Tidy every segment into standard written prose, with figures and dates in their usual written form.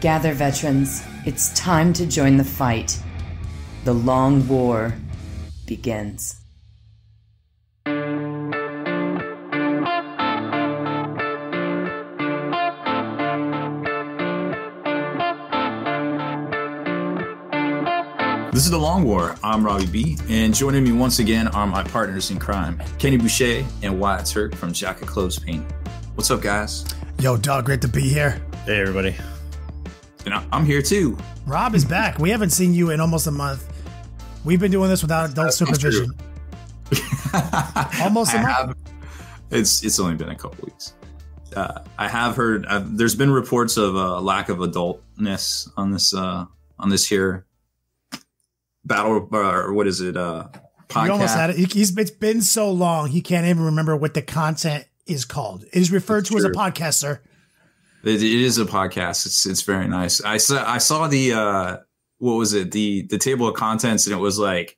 Gather, veterans. It's time to join the fight. The long war begins. This is The Long War. I'm Robbie B, and joining me once again are my partners in crime, Kenny Boucher and Wyatt Turk from Jack of Clothes Paint. What's up, guys? Yo, dog, great to be here. Hey, everybody. And I'm here, too. Rob is back. We haven't seen you in almost a month. We've been doing this without adult supervision. Almost a month? It's only been a couple weeks. I have heard, there's been reports of a lack of adultness on this here battle, or what is it, podcast? You almost had it. It's been so long, he can't even remember what the content is called. It is referred to as a podcast, sir. It is a podcast. It's very nice. I saw the what was it, the table of contents, and it was like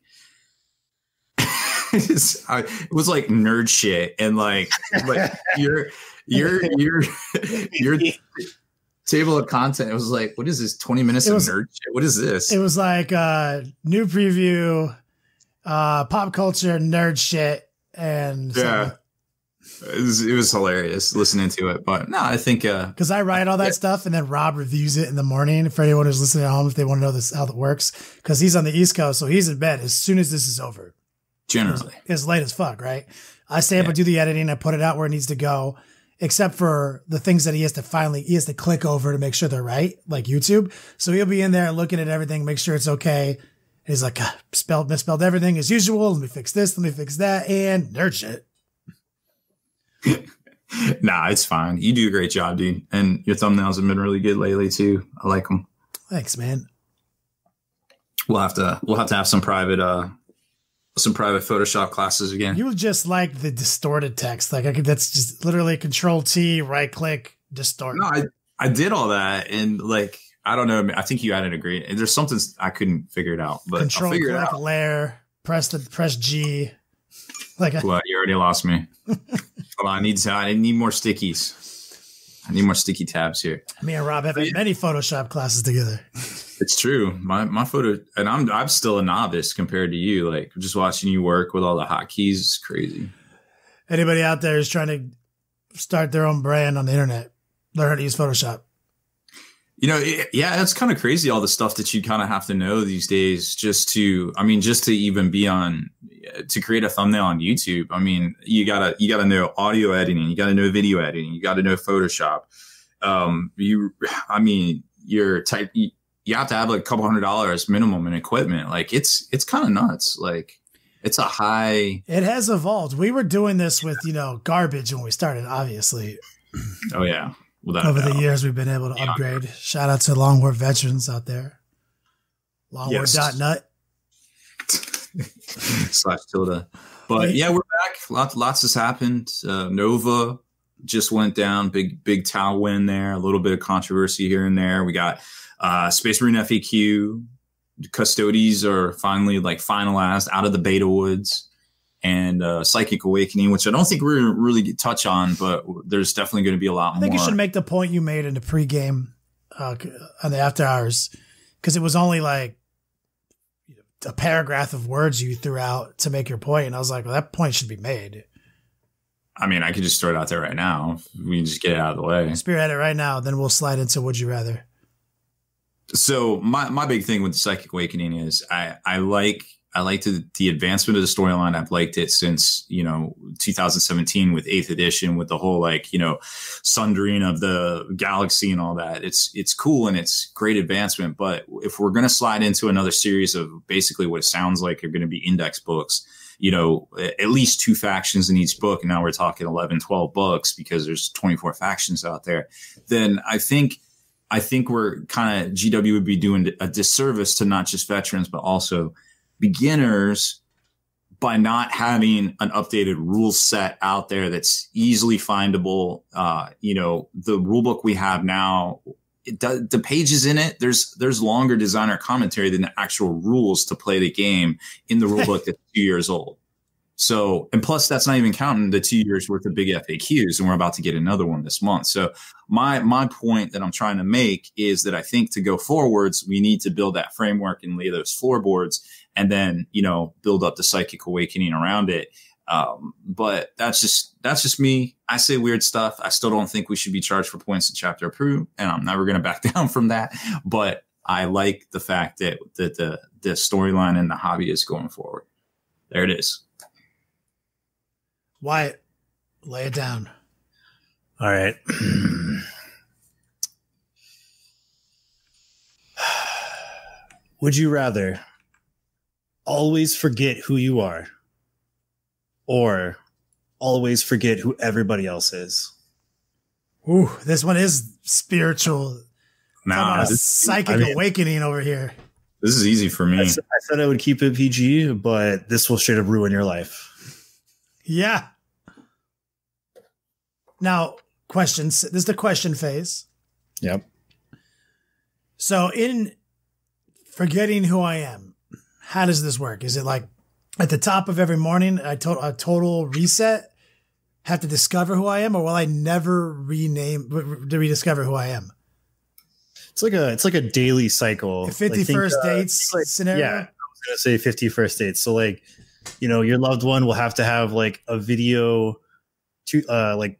it was like nerd shit, and like your table of content, it was like, what is this, 20 minutes of nerd shit? What is this? It was like new preview, pop culture, nerd shit, and yeah. It was hilarious listening to it, but no, I think because I write all that stuff and then Rob reviews it in the morning for anyone who's listening at home if they want to know how that works, because he's on the East Coast, so he's in bed as soon as this is over. Generally, it's late as fuck, right? I stay up and do the editing. I put it out where it needs to go, except for the things that he has to click over to make sure they're right, like YouTube. So he'll be in there looking at everything, make sure it's okay. And he's like, misspelled everything as usual. Let me fix this. Let me fix that. And nerd shit. Nah, it's fine. You do a great job, dude. And your thumbnails have been really good lately too. I like them. Thanks, man. We'll have to have some private Photoshop classes again. You just like the distorted text. Like that's just literally Control T, right click, distort. No, I did all that, and like, I don't know. I think you added a great. There's something I couldn't figure it out, but Control I'll figure click, it out. layer, press G. Like what? You already lost me. Hold on, I need more stickies. I need more sticky tabs here. Me and Rob have had many Photoshop classes together. It's true. My photo, and I'm still a novice compared to you. Like, just watching you work with all the hotkeys is crazy. Anybody out there is trying to start their own brand on the internet, learn how to use Photoshop. You know, it's kind of crazy, all the stuff that you kind of have to know these days just to even be to create a thumbnail on YouTube. I mean, you gotta know audio editing, you gotta know video editing, you gotta know Photoshop. You have to have like a couple $100 minimum in equipment. Like it's kind of nuts. Like it's a high. It has evolved. We were doing this with, garbage when we started, obviously. Oh yeah. Over the years, we've been able to upgrade. Shout out to Long War veterans out there. Longwar.nut. /tilde. But yeah, we're back. Lots has happened. Nova just went down. Big Tau win there. A little bit of controversy here and there. We got Space Marine FAQ. Custodes are finally finalized out of the beta woods. And Psychic Awakening, which I don't think we're going to really touch on, but there's definitely going to be a lot more. I think you should make the point you made in the pregame on the after hours, because it was only like a paragraph of words you threw out to make your point. And I was like, well, that point should be made. I mean, I could just throw it out there right now. We can just get it out of the way. Spearhead it right now, then we'll slide into Would You Rather. So my big thing with Psychic Awakening is I like the advancement of the storyline. I've liked it since, 2017 with 8th edition, with the whole sundering of the galaxy and all that. It's cool and it's great advancement. But if we're going to slide into another series of basically what it sounds like are going to be index books, at least 2 factions in each book, and now we're talking 11, 12 books because there's 24 factions out there, then I think we're GW would be doing a disservice to not just veterans, but also beginners by not having an updated rule set out there that's easily findable. The rule book we have now, the pages in it, there's longer designer commentary than the actual rules to play the game in the rule book that's 2 years old. So, and plus that's not even counting the 2 years worth of big FAQs, and we're about to get another one this month. So my point that I'm trying to make is that I think to go forwards, we need to build that framework and lay those floorboards, and then, build up the psychic awakening around it. But that's just me. I say weird stuff. I still don't think we should be charged for points in chapter approved, and I'm never going to back down from that. But I like the fact that the storyline and the hobby is going forward. There it is. Wyatt, lay it down. All right. Would you rather always forget who you are, or always forget who everybody else is? Ooh, this one is spiritual. Nah, psychic awakening over here. This is easy for me. I said I would keep it PG, but this will straight up ruin your life. Yeah. Now, questions. This is the question phase. Yep. So in forgetting who I am, how does this work? Is it like at the top of every morning, a total reset, have to discover who I am, or will I never rediscover who I am? It's like a daily cycle. A 51st dates scenario? Yeah, I was going to say 51st dates. So your loved one will have to have like a video to like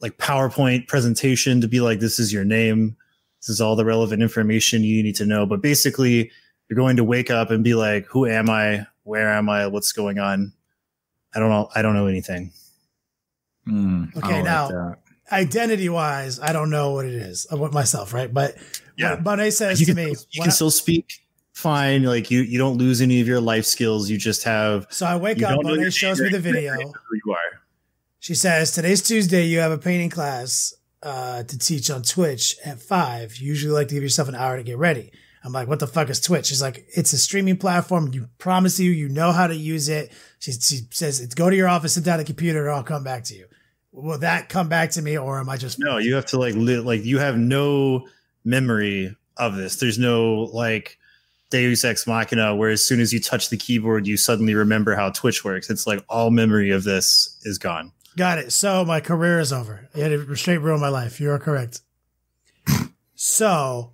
PowerPoint presentation to be like, this is your name. This is all the relevant information you need to know. But basically you're going to wake up and be like, who am I? Where am I? What's going on? I don't know. I don't know anything. Okay. Now, identity wise, I don't know what it is. I want myself, right? But yeah, Bonet says to me, you can still speak fine. Like you don't lose any of your life skills. You just have. So I wake up, Bonet shows me the video. Who you are. She says, today's Tuesday. You have a painting class to teach on Twitch at 5. You usually like to give yourself an hour to get ready. I'm like, what the fuck is Twitch? She's like, it's a streaming platform. You promise you know how to use it. She says, go to your office, sit down at the computer, and I'll come back to you. Will that come back to me, or am I just... No, you have to you have no memory of this. There's no Deus Ex Machina where as soon as you touch the keyboard, you suddenly remember how Twitch works. It's like all memory of this is gone. Got it. So my career is over. You had to straight ruin my life. You are correct. So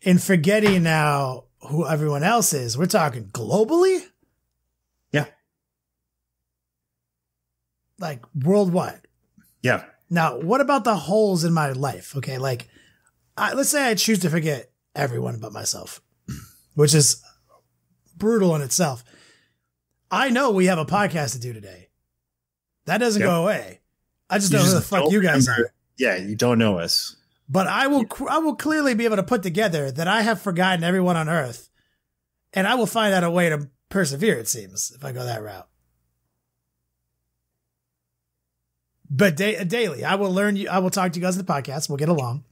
in forgetting now who everyone else is, we're talking globally? Yeah. Like worldwide. Yeah. Now, what about the holes in my life? Okay. Let's say I choose to forget everyone but myself, which is brutal in itself. I know we have a podcast to do today. That doesn't go away. I just know who the fuck you guys are. Yeah. You don't know us, but I will clearly be able to put together that I have forgotten everyone on earth, and I will find out a way to persevere, it seems, if I go that route. But daily, I will learn you. I will talk to you guys in the podcast. We'll get along.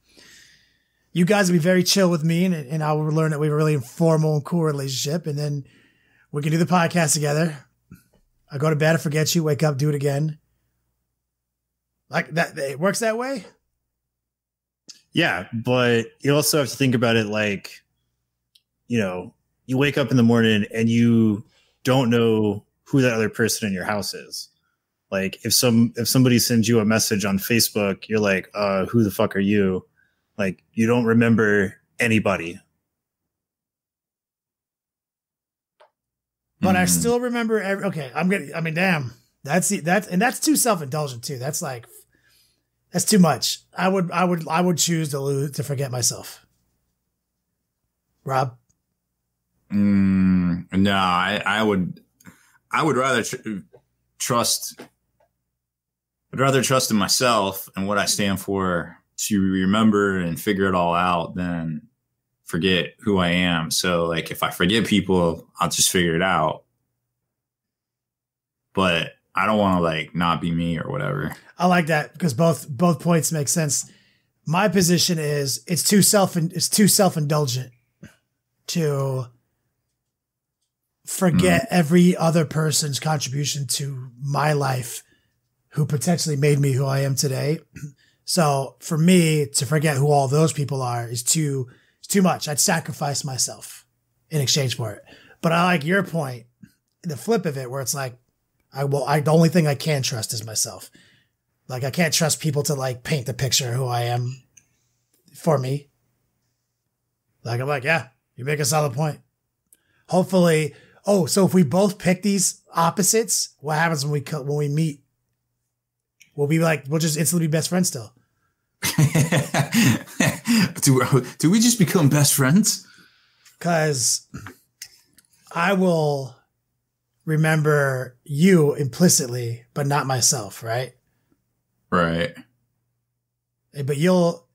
You guys will be very chill with me, and I will learn that we have a really informal and cool relationship. And then we can do the podcast together. I go to bed, I forget you, wake up, do it again. Like that, it works that way. Yeah, but you also have to think about it you wake up in the morning and you don't know who that other person in your house is. Like if somebody sends you a message on Facebook, you're like, who the fuck are you? Like you don't remember anybody. But I still remember damn. That's too self-indulgent too. That's too much. I would choose to forget myself. Rob? No, I would rather trust. I'd rather trust in myself and what I stand for to remember and figure it all out than forget who I am. So if I forget people, I'll just figure it out. But I don't want to not be me or whatever. I like that because both points make sense. My position is it's too self-indulgent to forget every other person's contribution to my life who potentially made me who I am today. So for me to forget who all those people are is too much. I'd sacrifice myself in exchange for it. But I like your point the flip of it where it's like, the only thing I can trust is myself. Like I can't trust people to like paint the picture of who I am for me. Like I'm like, yeah, you make a solid point. Hopefully. Oh, so if we both pick these opposites, what happens when we meet? We'll just instantly be best friends still. Do we just become best friends? Because I will remember you implicitly, but not myself, right? Right. But you'll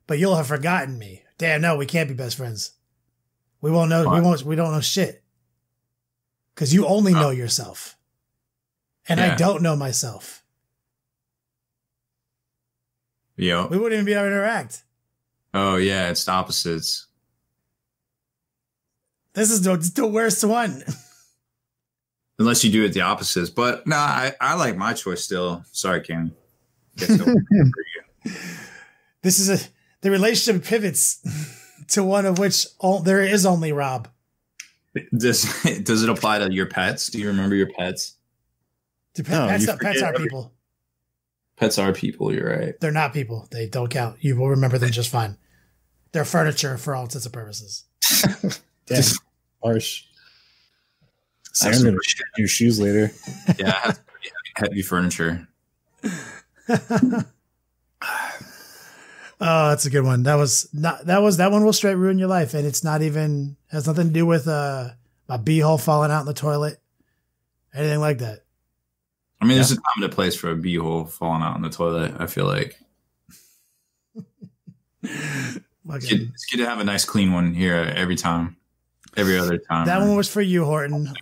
have forgotten me. Damn, no, we can't be best friends. We won't know. What? We don't know shit. Because you only know yourself. And I don't know myself. Yeah. We wouldn't even be able to interact. Oh, yeah. It's the opposites. This is the worst one. Unless you do it the opposites. But no, I like my choice still. Sorry, Ken. This is the relationship pivots to one of which there is only Rob. Does it apply to your pets? Do you remember your pets? Pets are people. Pets are people. You're right. They're not people. They don't count. You will remember them just fine. They're furniture for all intents and purposes. Damn, harsh. I'm gonna shit your shoes later. Yeah, I have heavy furniture. Oh, that's a good one. That one will straight ruin your life, and it's not even has nothing to do with my beehole falling out in the toilet, anything like that. I mean, there's a time and a place for a beehole falling out in the toilet. I feel like it's good to have a nice clean one here every other time. That one was for you, Horton.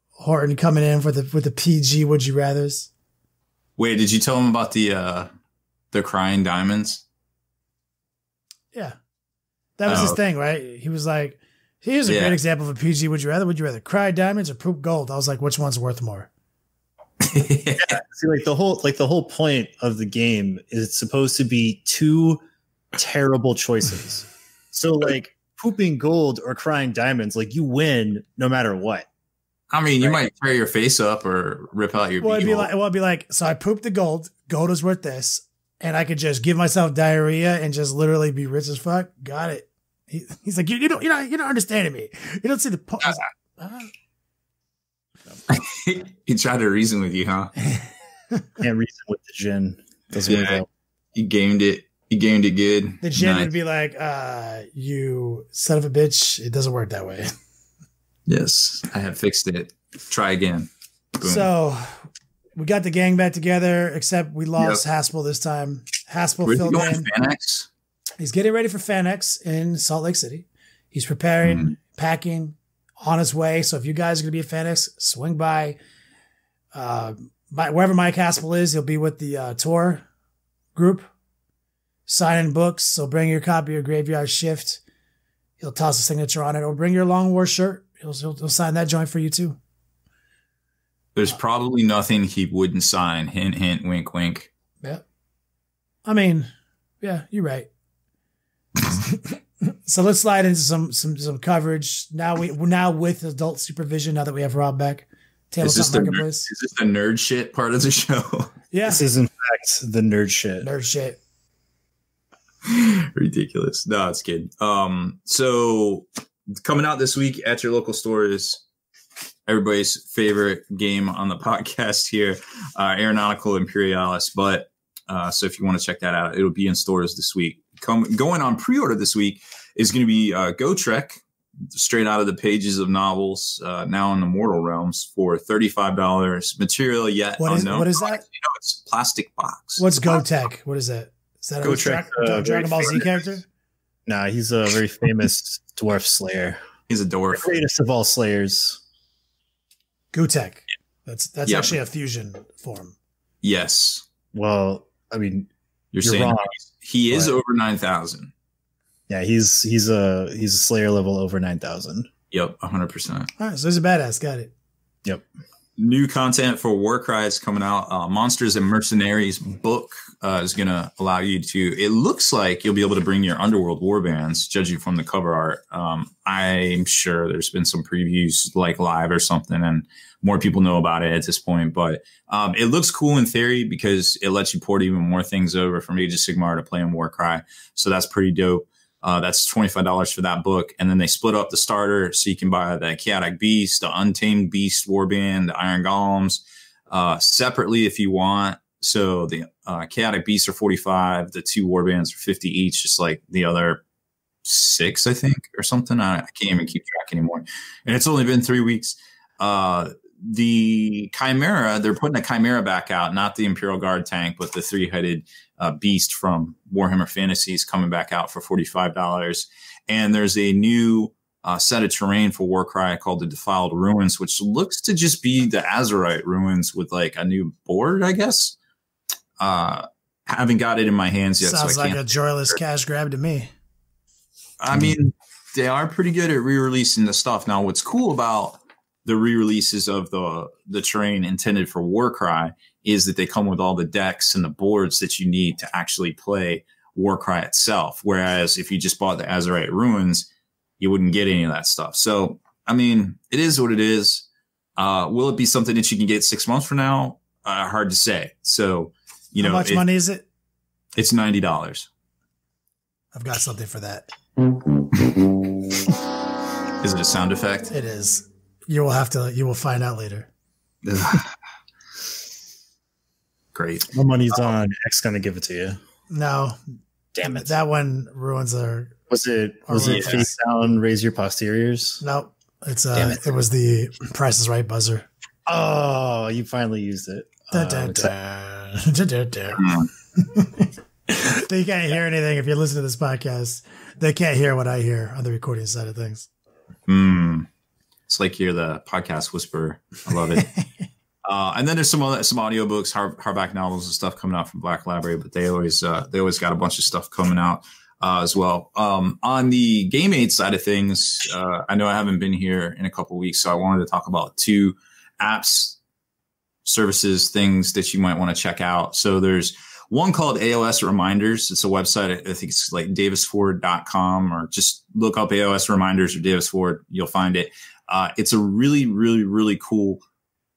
Horton coming in with the PG would you rather's. Wait, did you tell him about the crying diamonds? Yeah. That was his thing, right? He was like, here's a great example of a PG would you rather. Would you rather cry diamonds or poop gold? I was like, which one's worth more? Yeah. See, the whole point of the game is it's supposed to be two terrible choices. So like pooping gold or crying diamonds, like you win no matter what. I mean, you might tear your face up or rip out your beehole. It'd be like, so I pooped the gold. Gold is worth this. And I could just give myself diarrhea and just literally be rich as fuck. Got it. He's like, you're not understanding me. You don't see the point. He tried to reason with you, huh? Can't reason with the gin. Doesn't work out. He gamed it. He gamed it good. The gin would be like, you son of a bitch. It doesn't work that way. Yes, I have fixed it. Try again. Boom. So we got the gang back together, except we lost Haspil this time. Haspil filled in. FanX? He's getting ready for FanX in Salt Lake City. He's preparing, packing, on his way. So if you guys are going to be at FanX, swing by. Wherever Mike Haspil is, he'll be with the tour group, signing books. So bring your copy of Graveyard Shift. He'll toss a signature on it, or bring your Long War shirt. He'll sign that joint for you too. There's probably nothing he wouldn't sign. Hint, hint, wink, wink. Yeah. I mean, yeah, you're right. So let's slide into some coverage now. Now with adult supervision. Now that we have Rob back, Tabletop Marketplace. Is this the nerd shit part of the show? Yeah, this is in fact the nerd shit. Nerd shit. Ridiculous. No, it's good. So coming out this week at your local stores, everybody's favorite game on the podcast here, Aeronautical Imperialis. But so if you want to check that out, it'll be in stores this week. Going on pre-order this week is going to be Go Trek, straight out of the pages of novels, now in the Mortal Realms for $35. Material yet unknown. What is that? It's a plastic box. What's Go Tech? What is that? Is that Go a Trek, Dragon Ball Z character? Nah, he's a very famous dwarf slayer. He's a dwarf. The greatest of all slayers. Gutek. That's actually a fusion form. Yes. Well, I mean, you're saying wrong. He is over 9,000. Yeah, he's a slayer level over 9,000. Yep, 100%. All right, so he's a badass. Got it. Yep. New content for Warcry is coming out. Monsters and Mercenaries book is going to allow you to, it looks like you'll be able to bring your Underworld warbands, judging from the cover art. I'm sure there's been some previews like live or something, and more people know about it at this point. But it looks cool in theory because it lets you port even more things over from Age of Sigmar to play in Warcry. So that's pretty dope. That's $25 for that book. And then they split up the starter so you can buy the Chaotic Beast, the Untamed Beast warband, the Iron Golems separately if you want. So the Chaotic Beasts are 45, the 2 warbands are 50 each, just like the other 6, I think, or something. I can't even keep track anymore. And it's only been 3 weeks. The Chimera, they're putting a Chimera back out, not the Imperial Guard tank, but the 3-headed beast from Warhammer Fantasies coming back out for $45. And there's a new set of terrain for Warcry called the Defiled Ruins, which looks to just be the Azerite ruins with like a new board, I guess. Haven't got it in my hands yet. Sounds like a joyless cash grab to me. I mean, they are pretty good at re-releasing the stuff. Now, what's cool about the re-releases of the terrain intended for Warcry is that they come with all the decks and the boards that you need to actually play Warcry itself. Whereas if you just bought the Azerite Ruins, you wouldn't get any of that stuff. So, I mean, it is what it is. Will it be something that you can get 6 months from now? Hard to say. So, how much money is it? It's $90. I've got something for that. Is it a sound effect? It is. You will find out later. Great. My money's on X gonna give it to you. No. Damn it. That one ruins are. Was it face down, raise your posteriors? Nope. It was the Price is Right buzzer. Oh, you finally used it. They can't hear anything if you listen to this podcast. They can't hear what I hear on the recording side of things. It's like you're the podcast whisperer. I love it. And then there's some audiobooks, hardback novels and stuff coming out from Black Library, but they always got a bunch of stuff coming out as well. On the Game Aid side of things, I know I haven't been here in a couple of weeks, so I wanted to talk about 2 apps, services, things that you might want to check out. So there's one called AOS Reminders. It's a website. I think it's like davisford.com, or just look up AOS Reminders or Davis Ford. You'll find it. It's a really, really, really cool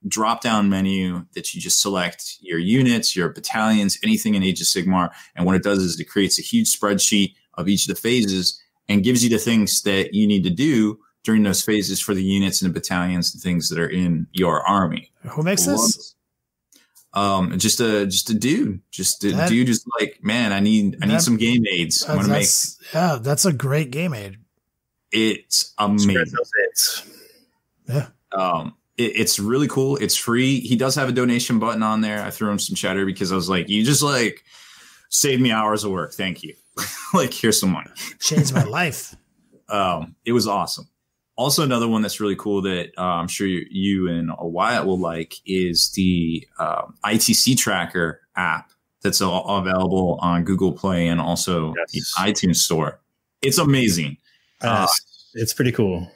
drop-down menu that you just select your units, your battalions, anything in Age of Sigmar. And what it does is it creates a huge spreadsheet of each of the phases and gives you the things that you need to do during those phases for the units and the battalions and things that are in your army. Who makes this? Just a dude, dude who's like, man, I need some game aids. I'm gonna make. Yeah, that's a great game aid. It's amazing. Yeah. It's really cool. It's free. He does have a donation button on there. I threw him some cheddar because I was like, you just like saved me hours of work. Thank you. Like, here's some money. Changed my life. It was awesome. Also, another one that's really cool that I'm sure you and Wyatt will like is the ITC Tracker app that's available on Google Play and also the iTunes Store. It's amazing. It's pretty cool.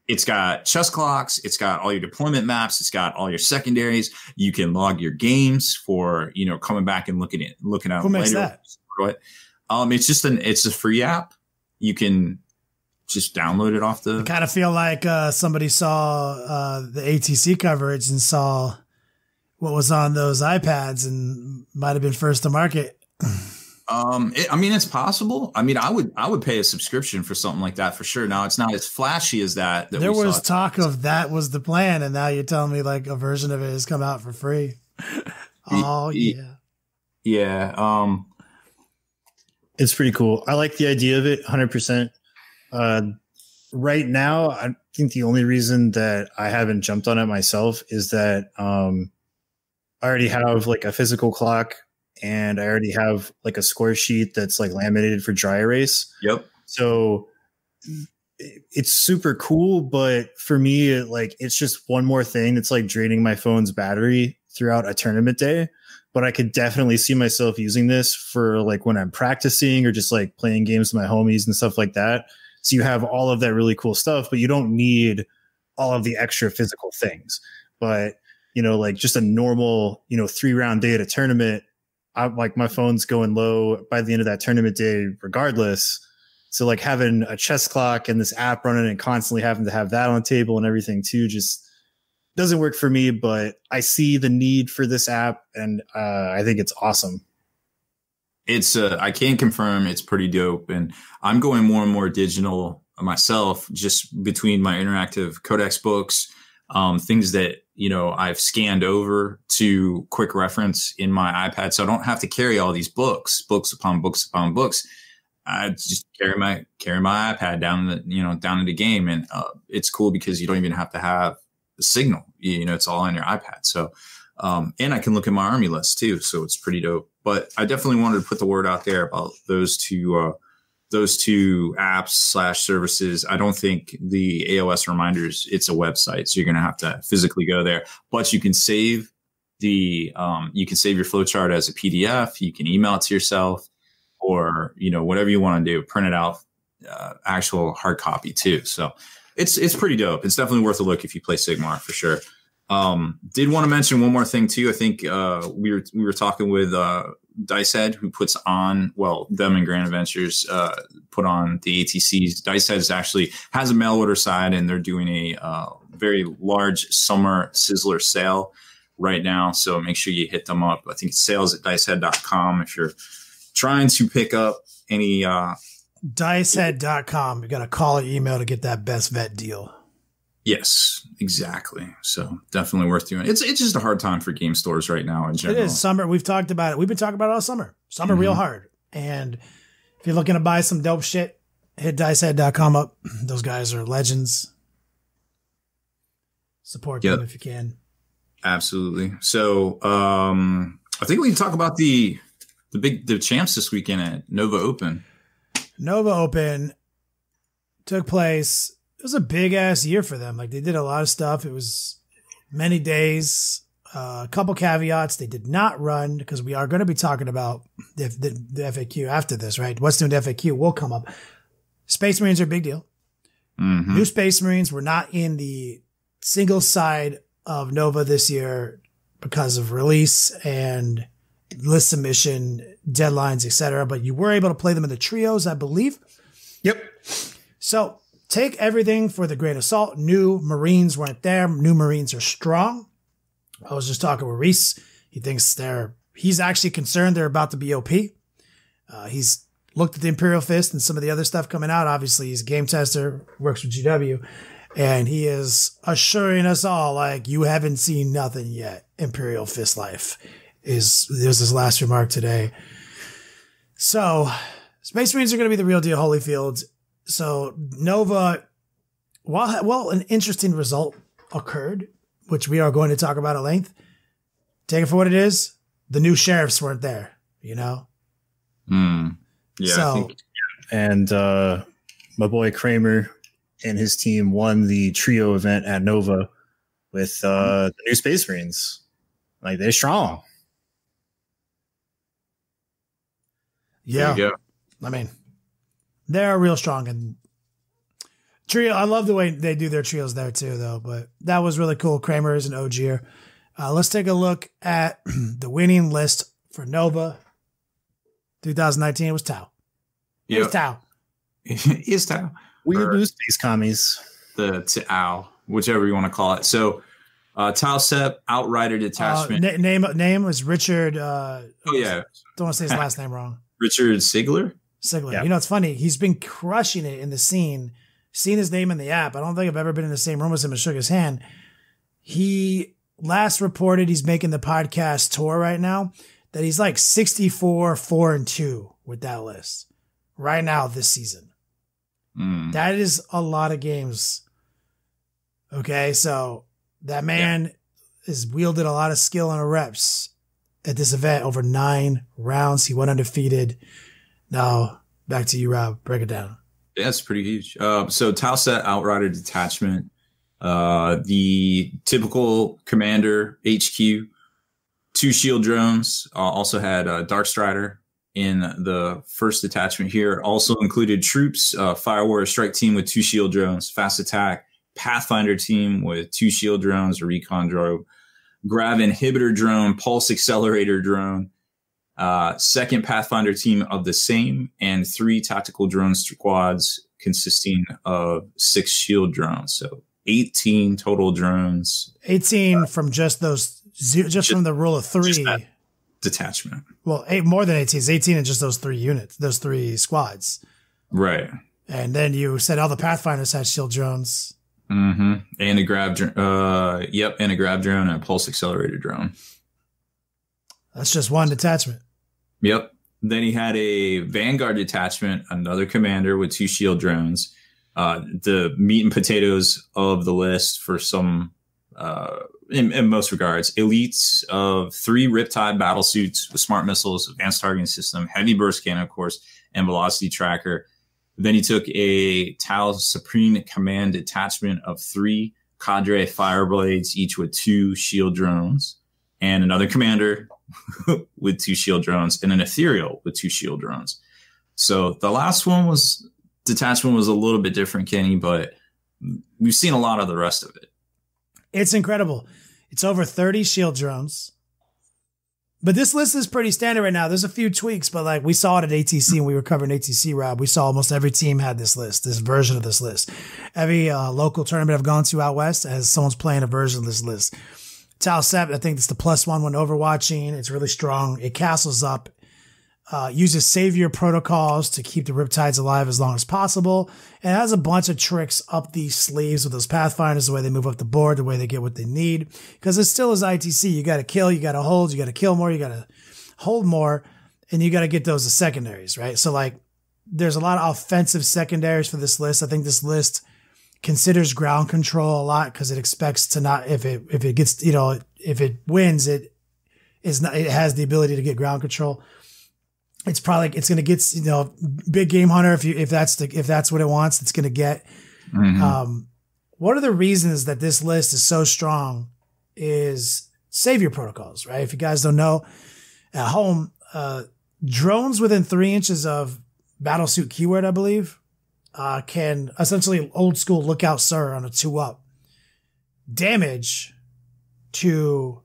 It's got chess clocks. It's got all your deployment maps. It's got all your secondaries. You can log your games for coming back and looking at Who makes later. that? It's a free app. You can just download it off the. I kind of feel like somebody saw the ATC coverage and saw what was on those iPads and might have been first to market. It's possible. I mean, I would pay a subscription for something like that for sure. Now, it's not as flashy as that. There was talk of that was the plan, and now you're telling me like a version of it has come out for free. Oh yeah, yeah. It's pretty cool. I like the idea of it 100%. Right now, I think the only reason that I haven't jumped on it myself is that I already have like a physical clock, and I already have like a score sheet that's like laminated for dry erase. Yep. So it's super cool, but for me, it's just one more thing that's like draining my phone's battery throughout a tournament day. But I could definitely see myself using this for like when I'm practicing or just like playing games with my homies and stuff like that. So you have all of that really cool stuff, but you don't need all of the extra physical things. But, like just a normal, 3-round day at a tournament, my phone's going low by the end of that tournament day, regardless. So like having a chess clock and this app running and constantly having to have that on the table and everything too, just doesn't work for me. But I see the need for this app, and I think it's awesome. I can confirm it's pretty dope, and I'm going more and more digital myself, just between my interactive codex books, things that, I've scanned over to quick reference in my iPad. So I don't have to carry all these books upon books upon books. I just carry my iPad down in the game. And, it's cool because you don't even have to have the signal, it's all on your iPad. So, and I can look at my army list too. So it's pretty dope, but I definitely wanted to put the word out there about those two apps / services. I don't think the AOS reminders, it's a website, so you're going to have to physically go there, but you can save your flowchart as a PDF. You can email it to yourself, or, whatever you want to do, print it out, actual hard copy too. So it's pretty dope. It's definitely worth a look if you play Sigmar, for sure. Did want to mention one more thing too. I think, we were talking with, Dicehead, who puts on, them and Grand Adventures, put on the ATCs. Dicehead actually has a mail order side, and they're doing a very large summer sizzler sale right now. So make sure you hit them up. I think it's sales@dicehead.com if you're trying to pick up any, Dicehead.com. You got to call or email to get that best vet deal. Yes, exactly. So definitely worth doing. It's just a hard time for game stores right now in general. It is summer. We've talked about it. We've been talking about it all summer. Summer real hard. And if you're looking to buy some dope shit, hit dicehead.com up. Those guys are legends. Support them if you can. Absolutely. So I think we can talk about the champs this weekend at Nova Open. Nova Open took place. It was a big ass year for them. Like, they did a lot of stuff. It was many days, a couple caveats. They did not run, because we are going to be talking about the FAQ after this, right? What's new in the FAQ will come up. Space Marines are a big deal. Mm-hmm. New Space Marines were not in the single side of Nova this year because of release and list submission deadlines, etc. But you were able to play them in the trios, I believe. Yep. So take everything for the grain of salt. New Marines weren't there. New Marines are strong. I was just talking with Reese. He thinks he's actually concerned they're about to be OP. He's looked at the Imperial Fist and some of the other stuff coming out. Obviously, he's a game tester, works with GW, and he is assuring us all, like, you haven't seen nothing yet. Imperial Fist life was his last remark today. So Space Marines are going to be the real deal, Holyfield. So Nova, while an interesting result occurred, which we are going to talk about at length, take it for what it is. The new sheriffs weren't there, Yeah. So, I think, and my boy Kramer and his team won the trio event at Nova with the new Space Marines. Like, they're strong. Yeah. There you go. I mean, they're real strong. And trio, I love the way they do their trios there too, though. But that was really cool. Kramer is an OG'er. Let's take a look at the winning list for Nova 2019. It was Tau. It was Tau. It's Tau. Weird new space commies. The Tau, whichever you want to call it. So Tau Sep, Outrider Detachment. Name was Richard. Don't want to say his last name wrong. Richard Sigler. Yeah. It's funny. He's been crushing it in the scene. Seen his name in the app. I don't think I've ever been in the same room as him and shook his hand. He last reported he's making the podcast tour right now, that he's like 64, 4-2 with that list right now this season. That is a lot of games. Okay. So that man has wielded a lot of skill and reps at this event over 9 rounds. He went undefeated. Now back to you, Rob. Break it down. Yeah, it's pretty huge. So Tauset Outrider Detachment, the typical Commander HQ, 2 shield drones, also had Dark Strider in the first detachment here. Also included troops, Fire Warrior Strike Team with 2 shield drones, fast attack, Pathfinder team with 2 shield drones, a recon drone, grav inhibitor drone, pulse accelerator drone, second Pathfinder team of the same, and 3 tactical drone squads consisting of 6 shield drones. So 18 total drones. 18 from just those, just from the rule of 3. Detachment. Well, more than 18. It's 18 in just those 3 units, those 3 squads. Right. And then you said all the Pathfinders had shield drones. Mm-hmm. And a grav drone. And a grav drone and a pulse accelerator drone. That's just 1 detachment. Yep. Then he had a Vanguard detachment, another commander with 2 shield drones. The meat and potatoes of the list for some, in most regards, elites of 3 Riptide battle suits with smart missiles, advanced targeting system, heavy burst cannon, of course, and velocity tracker. Then he took a Tau Supreme Command detachment of 3 Cadre Fireblades, each with 2 shield drones, and another commander with 2 shield drones, and an Ethereal with 2 shield drones. So the last one detachment was a little bit different, Kenny, but we've seen a lot of the rest of it. It's incredible. It's over 30 shield drones. But this list is pretty standard right now. There's a few tweaks, but like we saw it at ATC when we were covering ATC, Rob. We saw almost every team had this list, this version of this list. Every local tournament I've gone to out west has someone's playing a version of this list. Tau 7, I think it's the +1 when overwatching. It's really strong. It castles up, uses savior protocols to keep the Riptides alive as long as possible. And it has a bunch of tricks up these sleeves with those Pathfinders, the way they move up the board, the way they get what they need. Because it still is ITC. You got to kill, you got to hold, you got to kill more, you got to hold more, and you got to get those as secondaries, right? So like there's a lot of offensive secondaries for this list. I think this list considers ground control a lot because it expects to not, if it gets, if it wins, it has the ability to get ground control. It's probably, it's going to get, big game hunter. If that's what it wants, it's going to get. Mm-hmm. One of the reasons that this list is so strong is savior protocols, right? If you guys don't know, at home, drones within 3 inches of battlesuit keyword, I believe, can essentially old school lookout sir on a 2-up damage so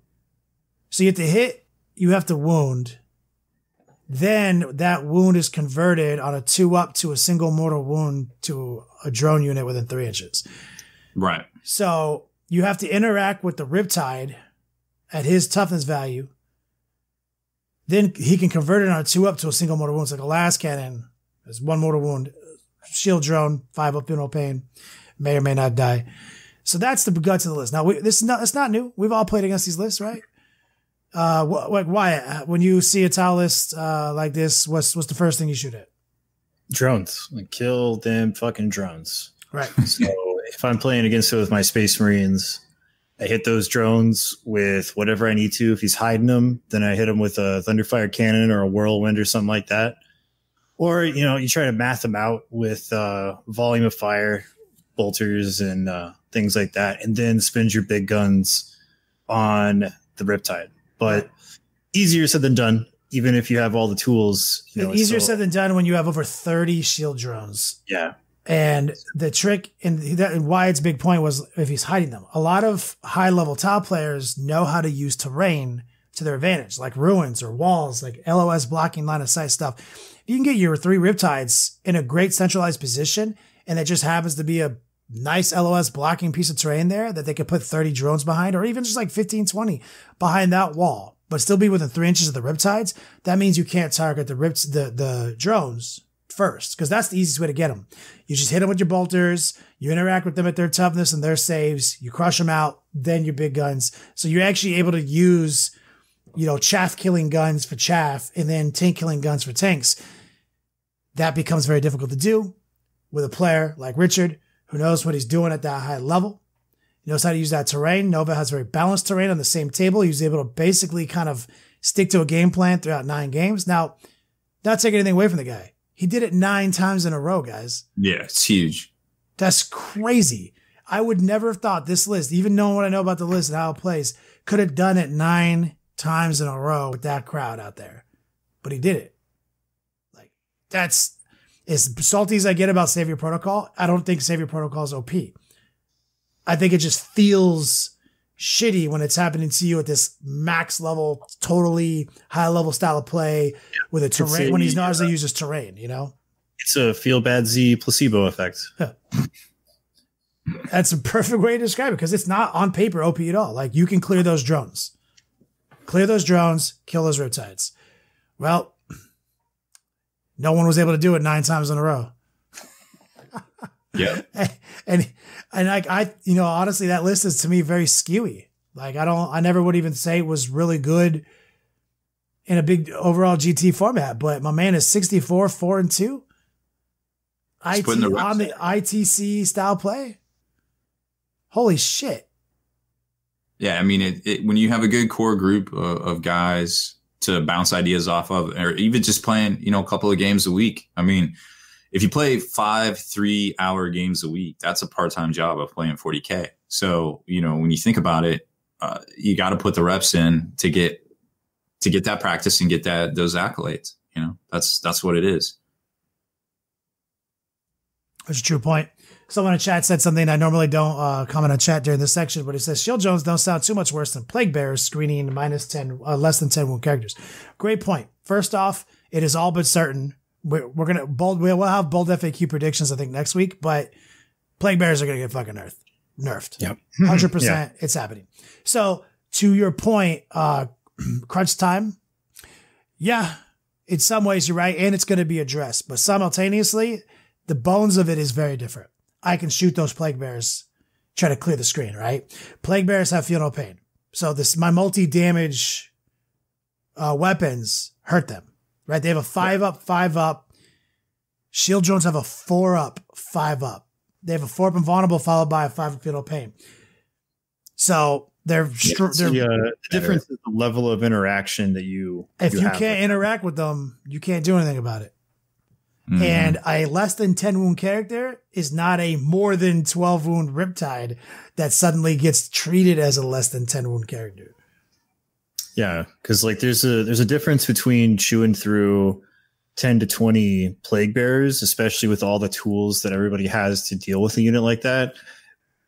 you have to hit, you have to wound. Then that wound is converted on a 2-up to a single mortal wound to a drone unit within 3 inches. Right. So you have to interact with the Riptide at his toughness value. Then he can convert it on a 2-up to a single mortal wound. It's like a last cannon. There's 1 mortal wound. Shield drone, 5-up, no pain. May or may not die. So that's the guts of the list. Now, it's not new. We've all played against these lists, right? Wyatt, when you see a Tau list like this, what's the first thing you shoot at? Drones. Like, kill them fucking drones. Right. So if I'm playing against it with my Space Marines, I hit those drones with whatever I need to. If he's hiding them, then I hit him with a Thunderfire cannon or a Whirlwind or something like that. Or, you try to math them out with volume of fire, bolters, and things like that, and then spend your big guns on the Riptide. But easier said than done, even if you have all the tools. Easier said than done when you have over 30 shield drones. Yeah. And the trick, and Wyatt's big point was if he's hiding them. A lot of high-level Tau players know how to use terrain to their advantage, like ruins or walls, like LOS blocking line of sight stuff. If you can get your 3 Riptides in a great centralized position, and it just happens to be a nice LOS blocking piece of terrain there that they could put 30 drones behind, or even just like 15, 20 behind that wall, but still be within 3 inches of the Riptides, that means you can't target the drones first, because that's the easiest way to get them. You just hit them with your bolters, you interact with them at their toughness and their saves, you crush them out, then your big guns. So you're actually able to use, chaff killing guns for chaff and then tank killing guns for tanks. That becomes very difficult to do with a player like Richard, who knows what he's doing at that high level. He knows how to use that terrain. Nova has very balanced terrain on the same table. He was able to basically kind of stick to a game plan throughout 9 games. Now, not taking anything away from the guy. He did it 9 times in a row, guys. Yeah, it's huge. That's crazy. I would never have thought this list, even knowing what I know about the list and how it plays, could have done it 9 times in a row with that crowd out there. But he did it. Like, that's as salty as I get about Savior Protocol. I don't think Savior Protocol is OP. I think it just feels shitty when it's happening to you at this max level, totally high level style of play with a terrain when he's not as he uses terrain, you know? It's a feel bad Z placebo effect. That's a perfect way to describe it because it's not on paper OP at all. Like you can clear those drones. Clear those drones, kill those riptides. Well, no one was able to do it 9 times in a row. Yeah. And like honestly, that list is to me very skewy. Like I never would even say it was really good in a big overall GT format, but my man is 64, 4 and 2. On the ITC style play. Holy shit. Yeah, I mean, when you have a good core group of guys to bounce ideas off of, or even just playing, a couple of games a week. I mean, if you play 5 3-hour games a week, that's a part-time job of playing 40K. So, when you think about it, you got to put the reps in to get that practice and get those accolades. That's what it is. That's a true point. Someone in chat said something I normally don't comment on chat during this section, but it says Shield Drones don't sound too much worse than Plague Bears screening less than 10 wound characters. Great point. First off, it is all but certain. We'll have bold FAQ predictions, I think, next week, but Plague Bears are going to get fucking nerfed. Yep. 100%. Yeah. It's happening. So to your point, crunch time. Yeah, in some ways you're right. And it's going to be addressed, but simultaneously, the bones of it is very different. I can shoot those Plague Bears, try to clear the screen, right? Plague Bears have feel no pain. So my multi-damage weapons hurt them, right? They have a 5-up, 5-up. Shield Drones have a 4-up, 5-up. They have a 4-up invulnerable followed by a 5-up feel no pain. So the difference is the level of interaction that you can't interact with them, you can't do anything about it. Mm-hmm. And a less than 10 wound character is not a more than 12 wound Riptide that suddenly gets treated as a less than 10 wound character. Yeah, because like there's a difference between chewing through 10 to 20 Plague Bearers, especially with all the tools that everybody has to deal with a unit like that,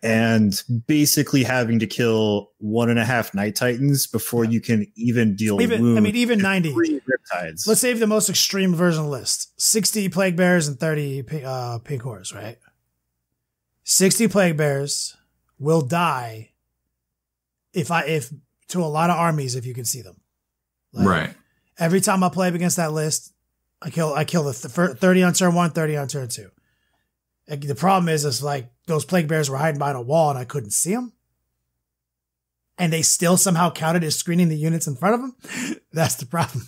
and basically having to kill 1.5 Night Titans before you can even deal wounds. I mean, even 90. Riptides. Let's save the most extreme version list. 60 Plague Bears and 30 Pink Horrors, right? 60 Plague Bears will die if to a lot of armies if you can see them. Like, right. Every time I play up against that list, I kill the 30 on turn 1, 30 on turn 2. The problem is like those Plague Bears were hiding behind a wall and I couldn't see them. And they still somehow counted as screening the units in front of them. That's the problem.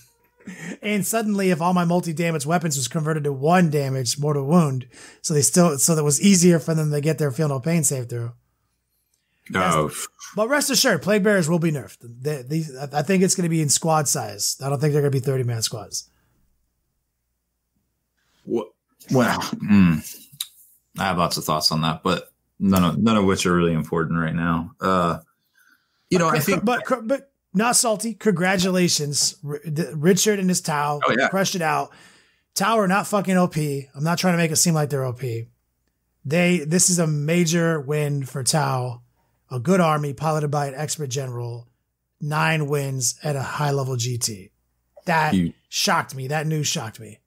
And suddenly if all my multi-damage weapons was converted to 1 damage, mortal wound, so that was easier for them to get their feel no pain save through. No. But rest assured, Plague Bears will be nerfed. I think it's going to be in squad size. I don't think they're going to be 30-man squads. Well, I have lots of thoughts on that, but none of which are really important right now. I think, but not salty. Congratulations, Richard and his Tau. Oh, yeah. Crushed it out. Tau are not fucking OP. I'm not trying to make it seem like they're OP. This is a major win for Tau. A good army piloted by an expert general. 9 wins at a high level GT. That shocked me. That news shocked me.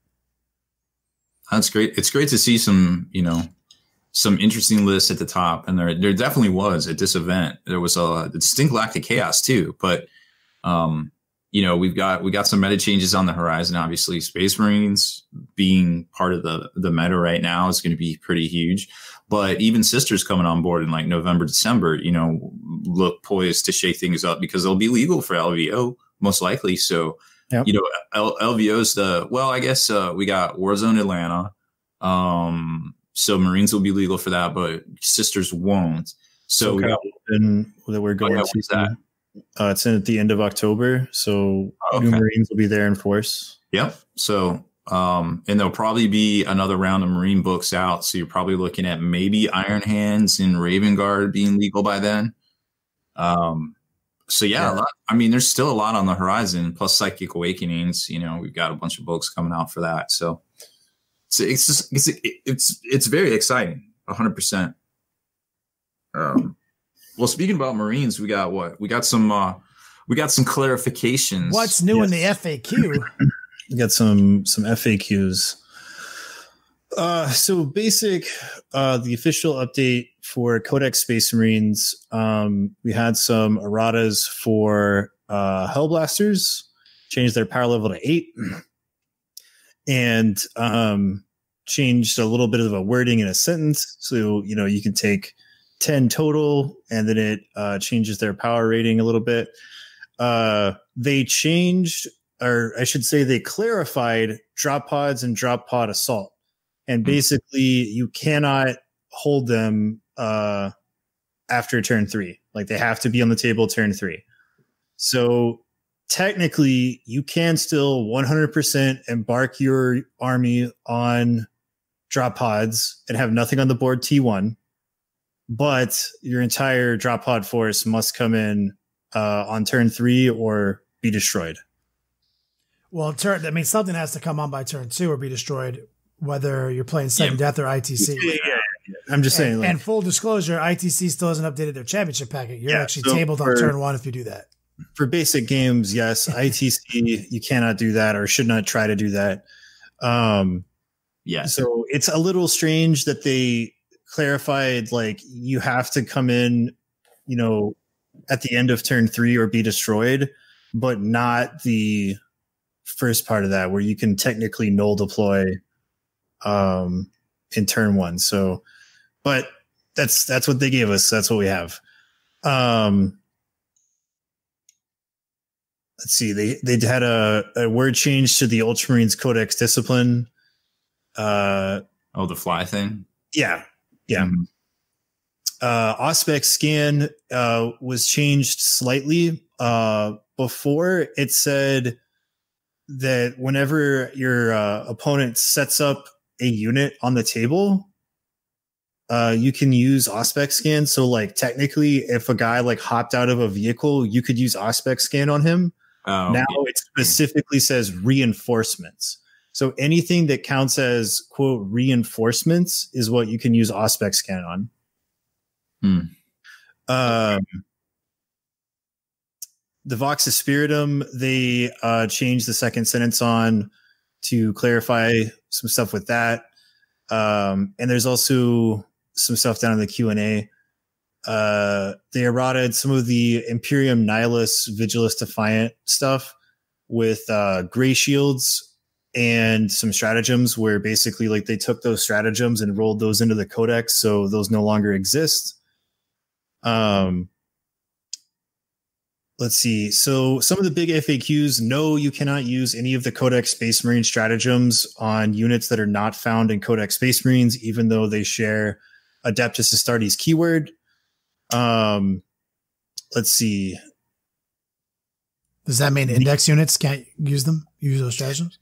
That's great. It's great to see some interesting lists at the top, and there definitely was at this event. There was a distinct lack of chaos too, but we got some meta changes on the horizon. Obviously, Space Marines being part of the meta right now is going to be pretty huge. But even Sisters coming on board in like November, December, look poised to shake things up because they'll be legal for LVO most likely. So. Yep. LVO's I guess we got Warzone Atlanta. So Marines will be legal for that, but Sisters won't. So that we're going to that. It's at the end of October. So new Marines will be there in force. Yep. So and there'll probably be another round of Marine books out. So you're probably looking at maybe Iron Hands and Raven Guard being legal by then. So yeah. There's still a lot on the horizon. Plus Psychic Awakenings. We've got a bunch of books coming out for that. So it's very exciting. 100%. Well, speaking about Marines, we got what? We got some clarifications. What's new in the FAQ? We got some FAQs. So basic, the official update for Codex Space Marines. We had some erratas for Hellblasters, changed their power level to 8, and changed a little bit of a wording in a sentence. So, you can take 10 total, and then it changes their power rating a little bit. They changed, or I should say they clarified drop pods and drop pod assault. And basically you cannot hold them after turn 3. Like they have to be on the table turn 3. So technically you can still 100% embark your army on drop pods and have nothing on the board T1, but your entire drop pod force must come in on turn 3 or be destroyed. Well, something has to come on by turn 2 or be destroyed, whether you're playing Sudden Death or ITC. Yeah. I'm just saying. And full disclosure, ITC still hasn't updated their championship packet. You're actually tabled on turn 1 if you do that. For basic games, yes. ITC, you cannot do that or should not try to do that. Yeah. So it's a little strange that they clarified, like, you have to come in, at the end of turn 3 or be destroyed, but not the first part of that where you can technically null deploy in turn 1. So, but that's what they gave us. That's what we have. Let's see. They had a word change to the Ultramarines Codex Discipline. The fly thing. Yeah. Mm-hmm. Auspex scan was changed slightly. Before it said that whenever your opponent sets up a unit on the table, you can use Auspex scan. So like technically if a guy like hopped out of a vehicle, you could use Auspex scan on him. Now it specifically says reinforcements. So anything that counts as quote reinforcements is what you can use Auspex scan on. The Vox Spiritum, they changed the second sentence on to clarify some stuff with that. And there's also some stuff down in the Q&A. They errated some of the Imperium Nihilus Vigilus Defiant stuff with gray shields and some stratagems where basically like they took those stratagems and rolled those into the codex. So those no longer exist. Let's see. So some of the big FAQs, no, you cannot use any of the Codex Space Marine stratagems on units that are not found in Codex Space Marines, even though they share Adeptus Astartes keyword. Let's see. Does that mean index units can't use them? Use those stratagems?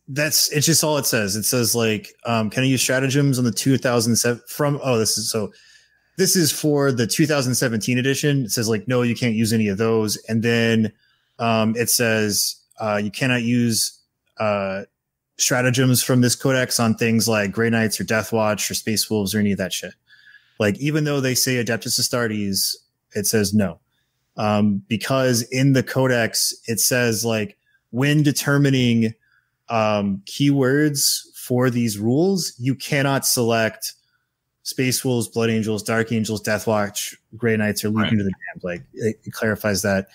It's just all it says. It says like, can I use stratagems on the 2007 this is for the 2017 edition. It says like, no, you can't use any of those. And then it says you cannot use stratagems from this codex on things like Grey Knights or Death Watch or Space Wolves or any of that shit. Like, even though they say Adeptus Astartes, it says no. Because in the codex, it says like, when determining keywords for these rules, you cannot select Space Wolves, Blood Angels, Dark Angels, Death Watch, Grey Knights, or Legion to the Damned. Like it clarifies that.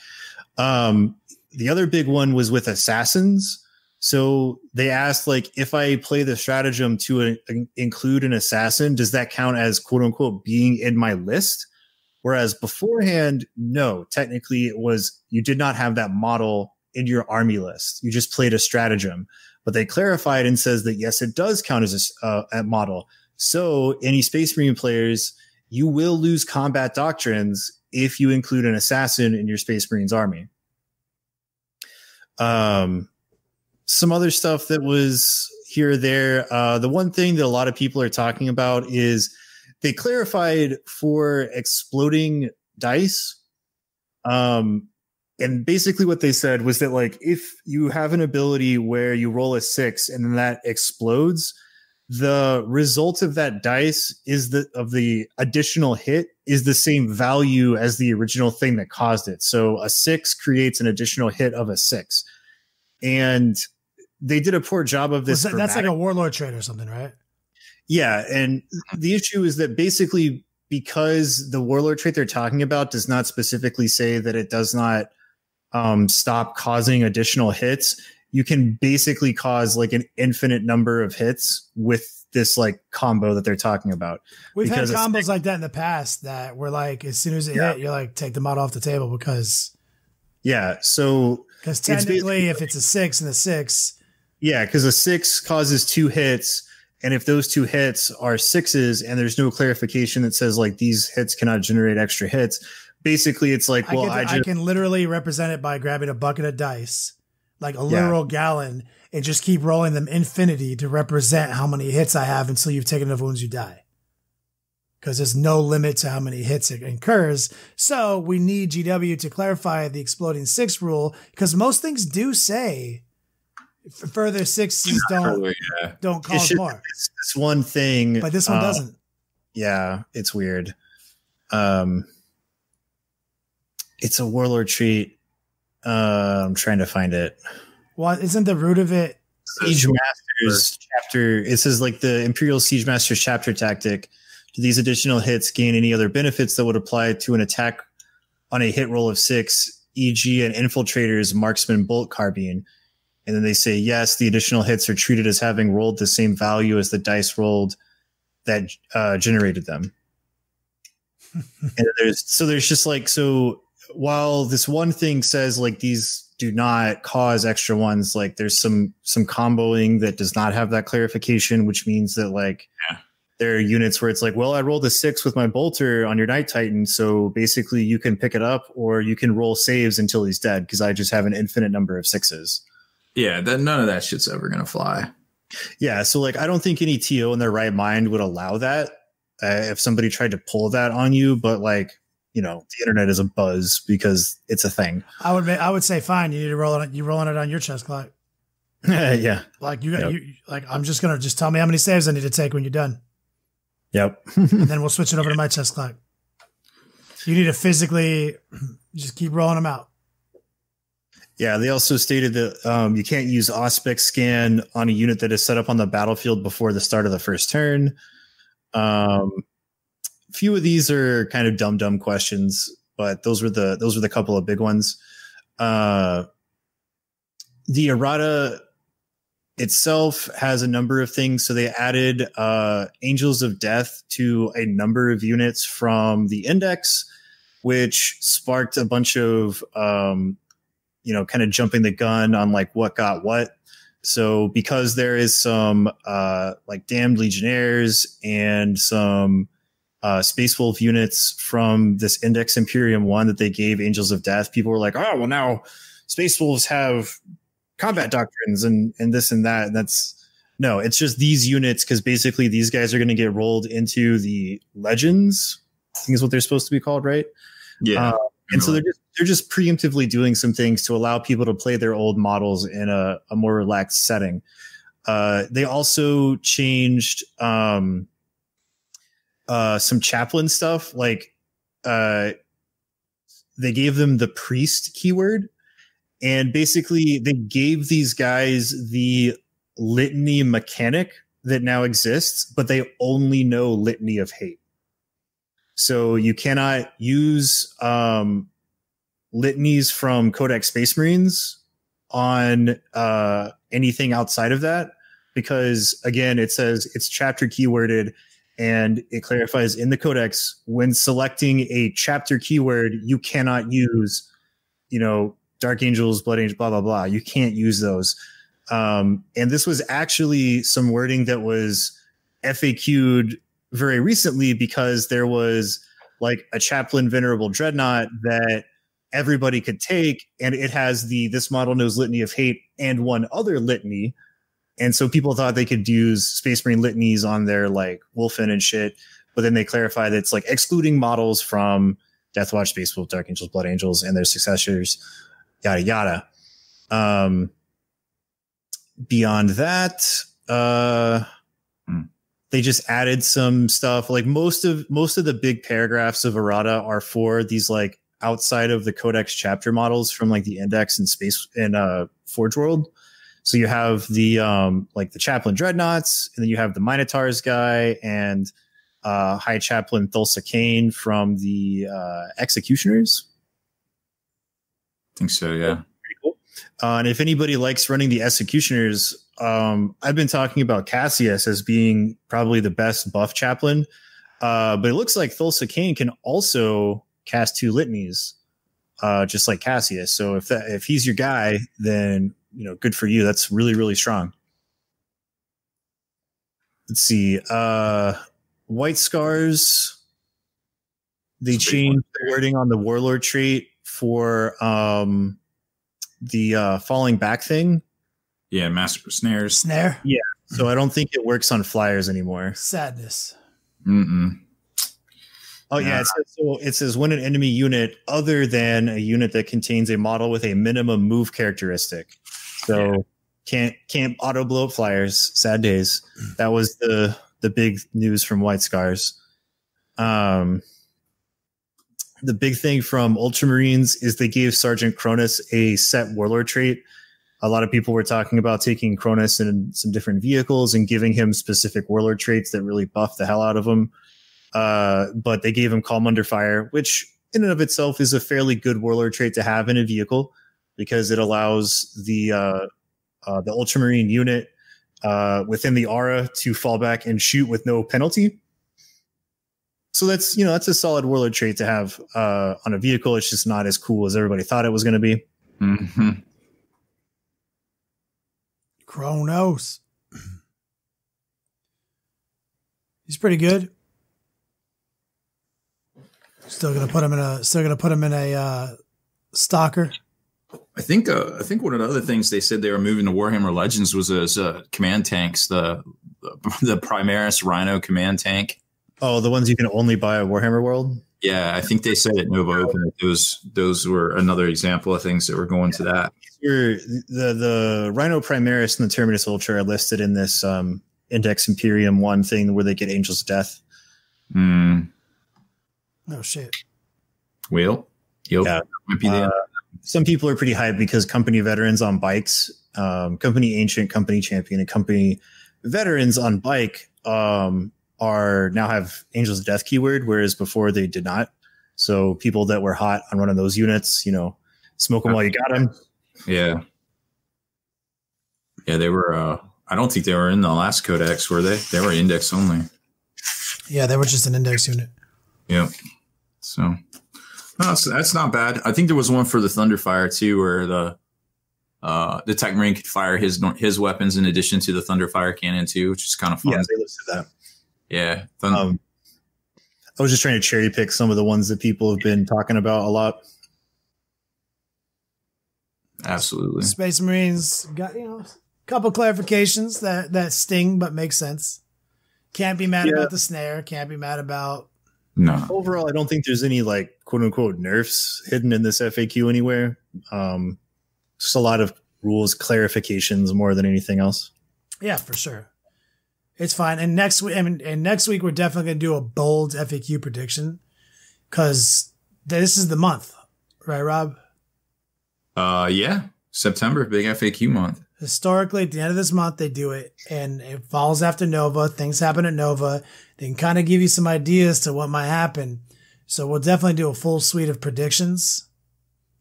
The other big one was with Assassins. So they asked, like, if I play the stratagem to include an assassin, does that count as quote unquote being in my list? Whereas beforehand, no, technically it was, you did not have that model in your army list. You just played a stratagem, but they clarified and says that yes, it does count as a model. So any Space Marine players, you will lose combat doctrines if you include an assassin in your Space Marines army. Some other stuff that was here or there. The one thing that a lot of people are talking about is they clarified for exploding dice. And basically what they said was that, like, if you have an ability where you roll a 6 and then that explodes, the result of that dice is the additional hit is the same value as the original thing that caused it. So a 6 creates an additional hit of a 6. And they did a poor job of this. That's like a warlord trait or something, right? Yeah. And the issue is that basically because the warlord trait they're talking about does not specifically say that it does not stop causing additional hits, you can basically cause like an infinite number of hits with this like combo that they're talking about. We've had combos like that in the past that were like, as soon as it hit, you're like, take the mod off the table because. Yeah. So. Because technically if it's a 6 and a 6. Yeah. Because a 6 causes 2 hits. And if those 2 hits are 6s and there's no clarification that says like these hits cannot generate extra hits, basically it's like, well, I can literally represent it by grabbing a bucket of dice, like a literal gallon, and just keep rolling them infinity to represent how many hits I have until you've taken enough wounds you die. Because there's no limit to how many hits it incurs. So we need GW to clarify the exploding 6 rule, because most things do say further 6s don't cause more. It's this one thing. But this one doesn't. Yeah, it's weird. It's a warlord treat. I'm trying to find it. Well, isn't the root of it Siege Masters chapter? It says like the Imperial Siege Masters chapter tactic. Do these additional hits gain any other benefits that would apply to an attack on a hit roll of 6, e.g. an infiltrator's marksman bolt carbine? And then they say, yes, the additional hits are treated as having rolled the same value as the dice rolled that generated them. And there's just like, so while this one thing says like these do not cause extra ones, like there's some comboing that does not have that clarification, which means that like there are units where it's like, well, I rolled a 6 with my bolter on your Night Titan, so basically you can pick it up or you can roll saves until he's dead because I just have an infinite number of 6s. Yeah, none of that shit's ever gonna fly. Yeah, so like I don't think any TO in their right mind would allow that if somebody tried to pull that on you, but like, you know, the internet is a buzz because it's a thing. I would say fine. You need to roll it. You rolling it on your chest clock. Yeah. Like I'm just gonna tell me how many saves I need to take when you're done. Yep. And then we'll switch it over to my chest clock. You need to physically just keep rolling them out. Yeah, they also stated that you can't use Auspex scan on a unit that is set up on the battlefield before the start of the first turn. Few of these are kind of dumb questions, but those were the couple of big ones. The errata itself has a number of things. So they added Angels of Death to a number of units from the index, which sparked a bunch of kind of jumping the gun on like what got what. So because there is some like Damned Legionnaires and some Space Wolf units from this Index Imperium 1 that they gave Angels of Death, people were like, oh, well, now Space Wolves have combat doctrines and this and that. And no, it's just these units because basically these guys are going to get rolled into the Legends, I think is what they're supposed to be called, right? Yeah. And so they're just preemptively doing some things to allow people to play their old models in a more relaxed setting. They also changed some chaplain stuff. Like they gave them the priest keyword, and basically they gave these guys the litany mechanic that now exists, but they only know Litany of Hate. So you cannot use litanies from Codex Space Marines on anything outside of that, because again, it says it's chapter keyworded, and it clarifies in the Codex when selecting a chapter keyword, you cannot use, Dark Angels, Blood Angels, blah, blah, blah. You can't use those. And this was actually some wording that was FAQ'd very recently because there was like a chaplain Venerable Dreadnought that everybody could take, and it has this model knows Litany of Hate and one other litany. And so people thought they could use Space Marine litanies on their like Wolfen and shit, but then they clarified that it's like excluding models from Deathwatch, Space Wolf, Dark Angels, Blood Angels, and their successors, yada yada. Beyond that, They just added some stuff. Like most of the big paragraphs of errata are for these like outside of the Codex chapter models from like the Index and Space and Forge World. So you have the like the Chaplain Dreadnoughts, and then you have the Minotaurs guy and High Chaplain Thulsa Kane from the Executioners. I think so, yeah. Pretty cool. And if anybody likes running the Executioners, I've been talking about Cassius as being probably the best buff chaplain, but it looks like Thulsa Kane can also cast 2 litanies, just like Cassius. So if he's your guy, then good for you. That's really, really strong. Let's see. White Scars. They changed the wording on the Warlord trait for the falling back thing. Yeah, Master Snares. Snare. Yeah. So I don't think it works on flyers anymore. Sadness. Mm-mm. Oh yeah. It says when an enemy unit other than a unit that contains a model with a minimum move characteristic. So can't auto blow up flyers. Sad days. That was the big news from White Scars. The big thing from Ultramarines is they gave Sergeant Cronus a set Warlord trait. A lot of people were talking about taking Cronus in some different vehicles and giving him specific Warlord traits that really buff the hell out of him. But they gave him Calm Under Fire, which in and of itself is a fairly good Warlord trait to have in a vehicle because it allows the Ultramarine unit within the aura to fall back and shoot with no penalty. So that's a solid Warlord trait to have on a vehicle. It's just not as cool as everybody thought it was going to be. Mm-hmm. Kronos. He's pretty good. Still gonna put him in a stalker. I think one of the other things they said they were moving to Warhammer Legends was as command tanks, the Primaris Rhino command tank. Oh, the ones you can only buy at Warhammer World? Yeah, I think they said at Nova Open those were another example of things that were going to that. The Rhino Primaris and the Terminus Ultra are listed in this Index Imperium 1 thing where they get Angels of Death. Mm. Oh shit. Well, yeah. Might be there. Some people are pretty hyped because company veterans on bikes, company ancient, company champion, and company veterans on bike are now have Angels of Death keyword, whereas before they did not. So people that were hot on one of those units, smoke them while you got them. Yeah. Yeah, they were. I don't think they were in the last codex, were they? They were index only. Yeah, they were just an index unit. Yep. So no, that's not bad. I think there was one for the Thunderfire too, where the Tech Marine could fire his weapons in addition to the Thunderfire cannon too, which is kind of fun. Yeah, they listed that. Yeah. I was just trying to cherry pick some of the ones that people have been talking about a lot. Absolutely. Space Marines got a couple clarifications that sting but make sense. Can't be mad about the snare. Can't be mad about. No. Overall, I don't think there's any like quote unquote nerfs hidden in this FAQ anywhere. Just a lot of rules clarifications more than anything else. Yeah, for sure. It's fine. And next week, we're definitely going to do a bold FAQ prediction because this is the month, right, Rob? Yeah. September, big FAQ month. Historically, at the end of this month, they do it, and it falls after Nova. Things happen at Nova. They can kind of give you some ideas to what might happen. So we'll definitely do a full suite of predictions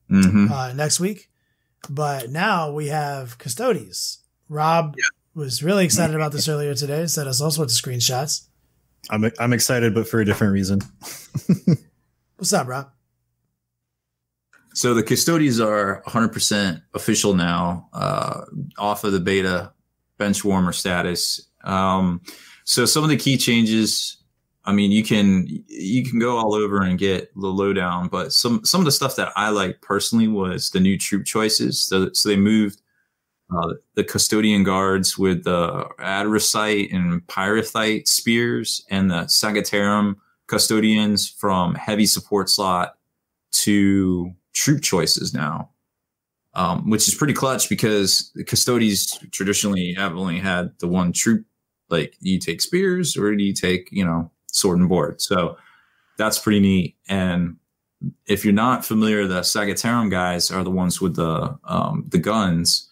next week. But now we have Custodes. Rob was really excited about this earlier today. Sent us all sorts of screenshots. I'm excited, but for a different reason. What's up, Rob? So the Custodes are 100% official now, off of the beta bench warmer status. So some of the key changes, I mean, you can go all over and get the lowdown, but some of the stuff that I like personally was the new troop choices. So they moved the Custodian Guards with the Adrosite and Pyrothite spears, and the Sagittarium Custodians from heavy support slot to troop choices now, which is pretty clutch because the Custodes traditionally have only had the one troop Like, do you take spears or do you take, sword and board? So that's pretty neat. And if you're not familiar, the Sagittarium guys are the ones with the guns,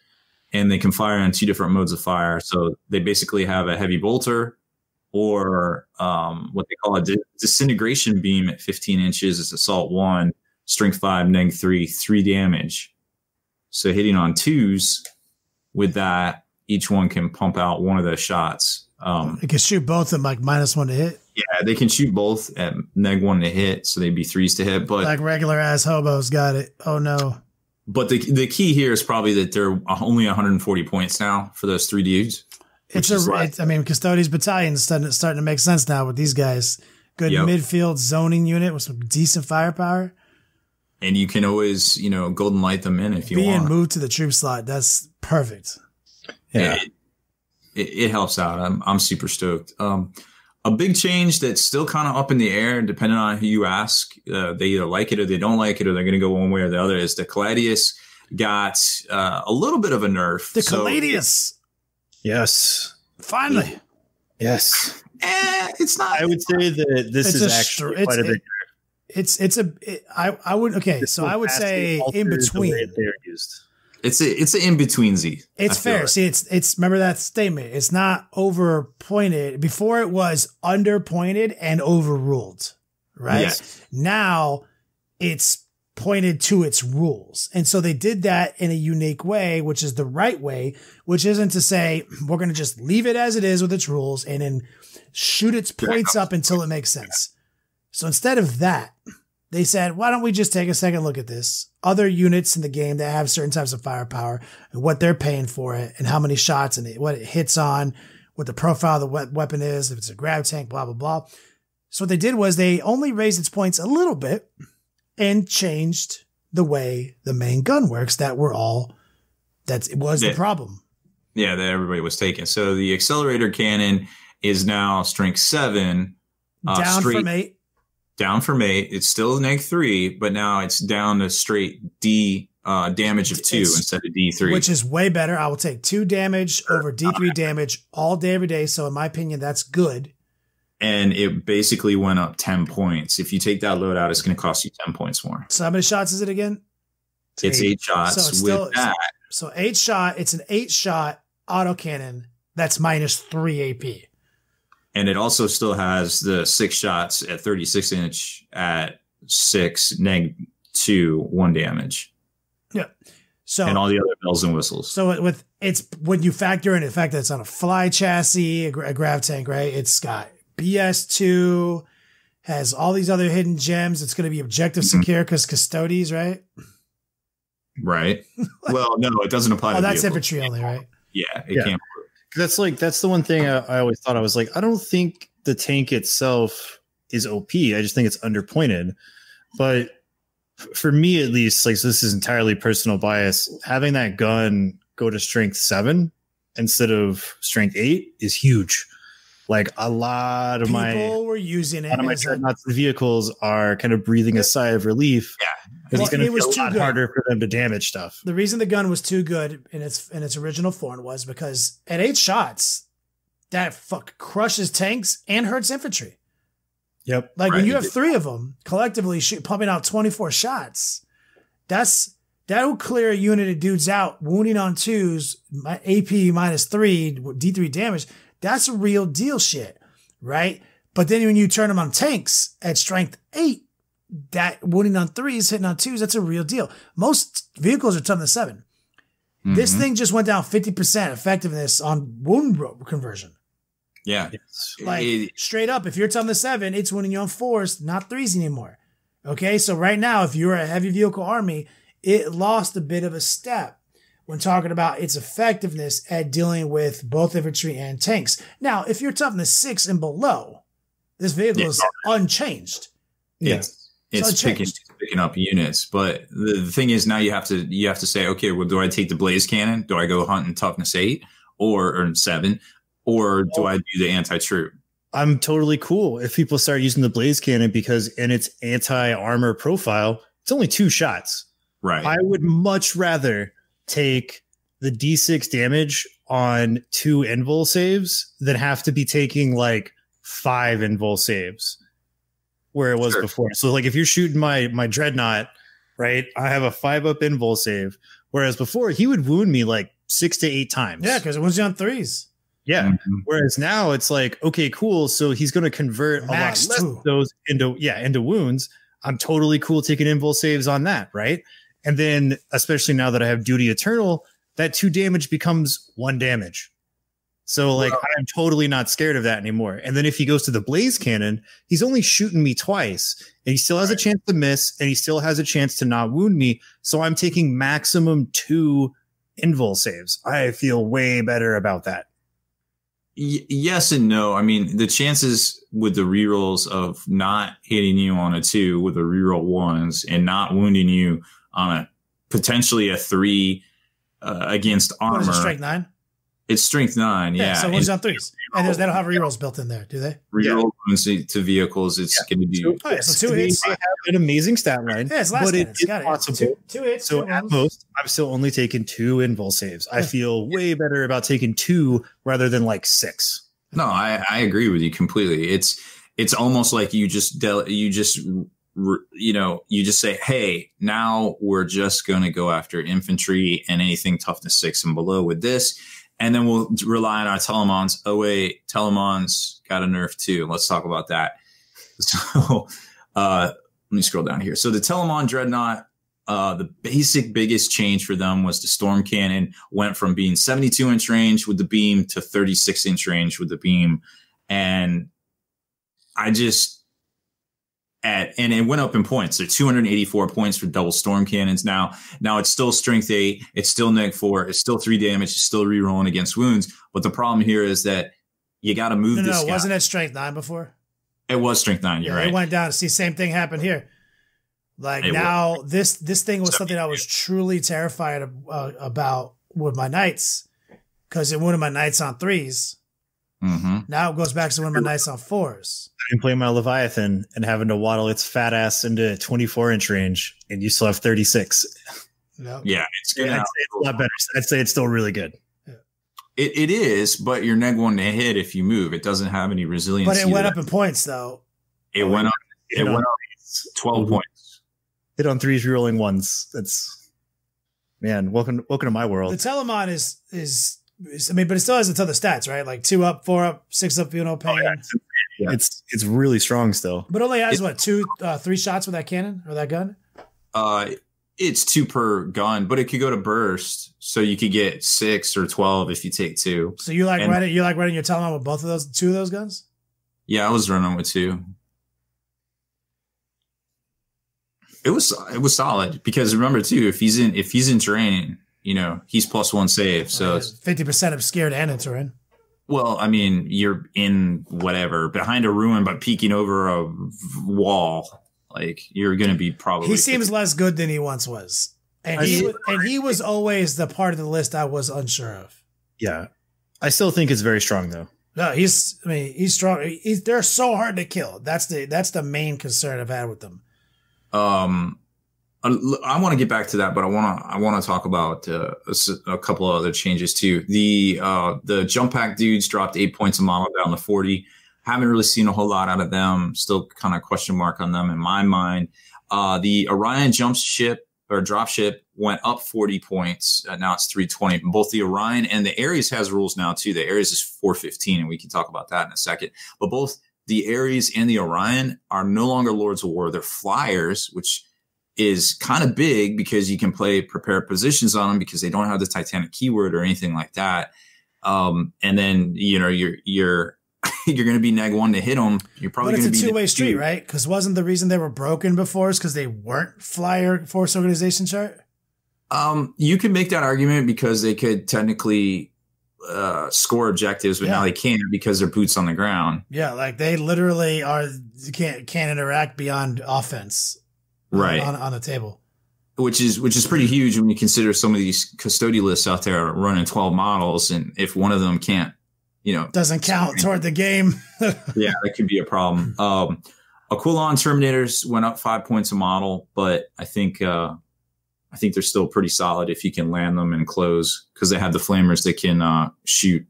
and they can fire in 2 different modes of fire. So they basically have a heavy bolter, or what they call a disintegration beam at 15 inches. It's assault 1, strength 5, -3, 3 damage. So hitting on 2s with that, each one can pump out one of those shots. It can shoot both at like -1 to hit. Yeah, they can shoot both at -1 to hit, so they'd be 3s to hit. But like regular ass hobos, got it. Oh no! But the key here is probably that they're only 140 points now for those 3 dudes. Custodes Battalion's starting to make sense now with these guys. Good midfield zoning unit with some decent firepower. And you can always, golden light them in if you want. Being moved to the troop slot, that's perfect. Yeah. It helps out. I'm super stoked. A big change that's still kind of up in the air, depending on who you ask. They either like it or they don't like it, or they're going to go one way or the other, is the Caladius got a little bit of a nerf. The Caladius. Yes. Finally. Yes. It's not. I would say that this is actually quite a big nerf. I would say in between. They're used. It's an in between Z. It's fair. Like. See, it's remember that statement. It's not over pointed. Before it was under pointed and overruled, right? Yes. Now it's pointed to its rules. And so they did that in a unique way, which is the right way, which isn't to say we're going to just leave it as it is with its rules and then shoot its points up until it makes sense. So instead of that, they said, why don't we just take a second look at this? Other units in the game that have certain types of firepower and what they're paying for it and how many shots and what it hits on, what the profile of the weapon is, if it's a grab tank, blah, blah, blah. So what they did was they only raised its points a little bit and changed the way the main gun works the problem. Yeah, that everybody was taking. So the accelerator cannon is now strength 7. Down from 8. Down from 8. It's still -3, but now it's down to straight D damage of 2 instead of D3. Which is way better. I will take 2 damage over D3 damage all day, every day. So in my opinion, that's good. And it basically went up 10 points. If you take that load out, it's going to cost you 10 points more. So how many shots is it again? It's 8 shots. So 8 shot. It's an 8-shot autocannon that's -3 AP. And it also still has the 6 shots at 36 inch at 6 -2 1 damage. Yeah. So and all the other bells and whistles. So when you factor in the fact that it's on a fly chassis, a grav tank, right? It's got BS2, has all these other hidden gems. It's going to be objective secure because Custodes, right? Right. Well, no, it doesn't apply. Oh, that's infantry only, right? Yeah, it can't. That's the one thing I always thought. I was like, I don't think the tank itself is OP. I just think it's underpointed. But for me, at least, like, so this is entirely personal bias. Having that gun go to strength 7 instead of strength 8 is huge. Like, a lot of people were using it. A lot of my dreadnoughts vehicles are kind of breathing a sigh of relief. Yeah. Because it's going to be a lot harder for them to damage stuff. The reason the gun was too good in its original form was because at 8 shots, that fuck crushes tanks and hurts infantry. Yep. Like when you have 3 of them collectively pumping out 24 shots, that'll clear a unit of dudes out, wounding on 2s, AP -3, D3 damage. That's a real deal shit, right? But then when you turn them on tanks at strength 8, that wounding on 3s, hitting on 2s, that's a real deal. Most vehicles are toughness 7. Mm-hmm. This thing just went down 50% effectiveness on wound conversion. Yeah. Like straight up, if you're toughness 7, it's wounding you on 4s, not 3s anymore. Okay, so right now, if you're a heavy vehicle army, it lost a bit of a step when talking about its effectiveness at dealing with both infantry and tanks. Now, if you're toughness 6 and below, this vehicle is unchanged. It's picking up units, but the thing is now you have to say, okay, well, do I take the blaze cannon? Do I go hunting toughness 8 or 7, or do I do the anti-troop? I'm totally cool if people start using the blaze cannon because in its anti-armor profile, it's only 2 shots. Right. I would much rather take the D6 damage on 2 invul saves than have to be taking like 5 invul saves where it was before. So like if you're shooting my Dreadnought, right, I have a 5-up invul save, whereas before he would wound me like 6 to 8 times. Yeah, because it was on 3s. Yeah. Mm-hmm. Whereas now it's like, okay, cool. So he's going to convert Max a lot less of those into wounds. I'm totally cool taking invul saves on that, right? And then, especially now that I have Duty Eternal, that 2 damage becomes 1 damage. So, like, I'm totally not scared of that anymore. And then if he goes to the Blaze Cannon, he's only shooting me twice, and he still has a chance to miss, and he still has a chance to not wound me. So I'm taking maximum 2 invul saves. I feel way better about that. Yes and no. I mean, the chances with the rerolls of not hitting you on a 2 with the reroll 1s and not wounding you on a potentially a 3 against armor. What is it, strength 9? It's strength 9, yeah. So one's on 3s. And they don't have rerolls built in there, do they? Reroll wounds to vehicles, it's going to be... So 2 hits. They have an amazing stat line. Yeah, it's last but it's got possible. 2 hits. So at most, I'm still only taking 2 invul saves. I feel way better about taking 2 rather than like 6. No, I agree with you completely. It's almost like you just say, hey, now we're just going to go after infantry and anything toughness 6 and below with this. And then we'll rely on our Telemons. Oh, wait, Telemons got a nerf too. Let's talk about that. So let me scroll down here. So the Telemon Dreadnought, the biggest change for them was the Storm Cannon went from being 72-inch range with the beam to 36-inch range with the beam. And and it went up in points. They're 284 points for double storm cannons. Now it's still strength 8. It's still neg 4. It's still 3 damage. It's still rerolling against wounds. But the problem here is that you got to move this guy. Wasn't it strength 9 before? It was strength 9. You're right. It went down. See, same thing happened here. Like now, this thing was something I was truly terrified about with my knights, because it wounded my knights on 3s. Mm-hmm. Now it goes back to one of my knights on 4s. I'm playing my Leviathan and having to waddle its fat ass into 24-inch range, and you still have 36. Yep. Yeah, it's a lot better. I'd say it's still really good. Yeah. It is, but you're neg 1 to hit if you move. It doesn't have any resilience. But it went up in points, though. It went up. It went up 12 points. Hit on 3s, rerolling 1s. That's, man. Welcome to my world. The Telemon is. I mean, but it still has a ton of stats, right? Like 2 up, 4 up, 6 up, pain. Yeah. It's really strong still. But only has 3 shots with that cannon or that gun? It's 2 per gun, but it could go to burst, so you could get 6 or 12 if you take 2. So you like running your Telemon with both of those, 2 of those guns? Yeah, I was running with 2. It was solid, because remember too, if he's in terrain, he's +1 save. So 50% obscured and in terrain. Well, I mean, you're in whatever behind a ruin, but peeking over a wall. Like, you're going to be probably. He seems less good than he once was, and he was always the part of the list I was unsure of. Yeah, I still think it's very strong though. No, he's strong. They're so hard to kill. That's the main concern I've had with them. I want to get back to that, but I want to talk about a couple of other changes too. The jump pack dudes dropped 8 points a model down to 40. Haven't really seen a whole lot out of them. Still kind of question mark on them in my mind. The Orion jump ship or drop ship went up 40 points. Now it's 320. Both the Orion and the Ares has rules now too. The Ares is 415, and we can talk about that in a second. But both the Ares and the Orion are no longer Lords of War. They're flyers, which is kind of big because you can play prepared positions on them because they don't have the Titanic keyword or anything like that. And then, you're going to be neg 1 to hit them. You're probably going to be a two-way street, right? Because wasn't the reason they were broken before is because they weren't flyer force organization chart? You can make that argument because they could technically score objectives, but now they can't because they're boots on the ground. Yeah, like they literally can't interact beyond offense. Right. On the table. Which is pretty huge when you consider some of these custody lists out there running 12 models, and if one of them can't, doesn't count toward the game. Yeah, that could be a problem. Aquilon Terminators went up 5 points a model, but I think I think they're still pretty solid if you can land them and close, because they have the flamers that can shoot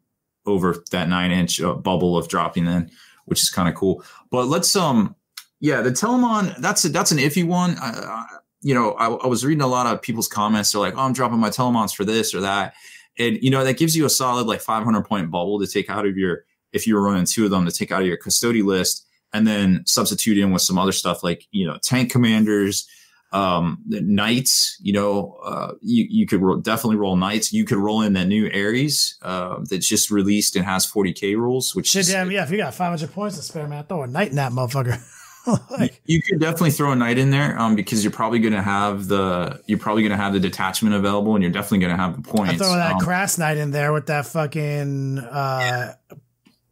over that 9-inch bubble of dropping in, which is kind of cool. But let's the Telemon, that's an iffy one. I was reading a lot of people's comments. They're like, oh, I'm dropping my Telemons for this or that. And, that gives you a solid like 500-point bubble to take out of if you were running 2 of them, to take out of your Custode list, and then substitute in with some other stuff like, tank commanders, knights, you could definitely roll knights. You could roll in that new Ares that's just released and has 40K rules, which shit, damn, yeah. If you got 500 points to spare, man, throw a knight in that motherfucker. You could definitely throw a knight in there, because you're probably going to have the detachment available, and you're definitely going to have the points. I throw that Crass Knight in there with that fucking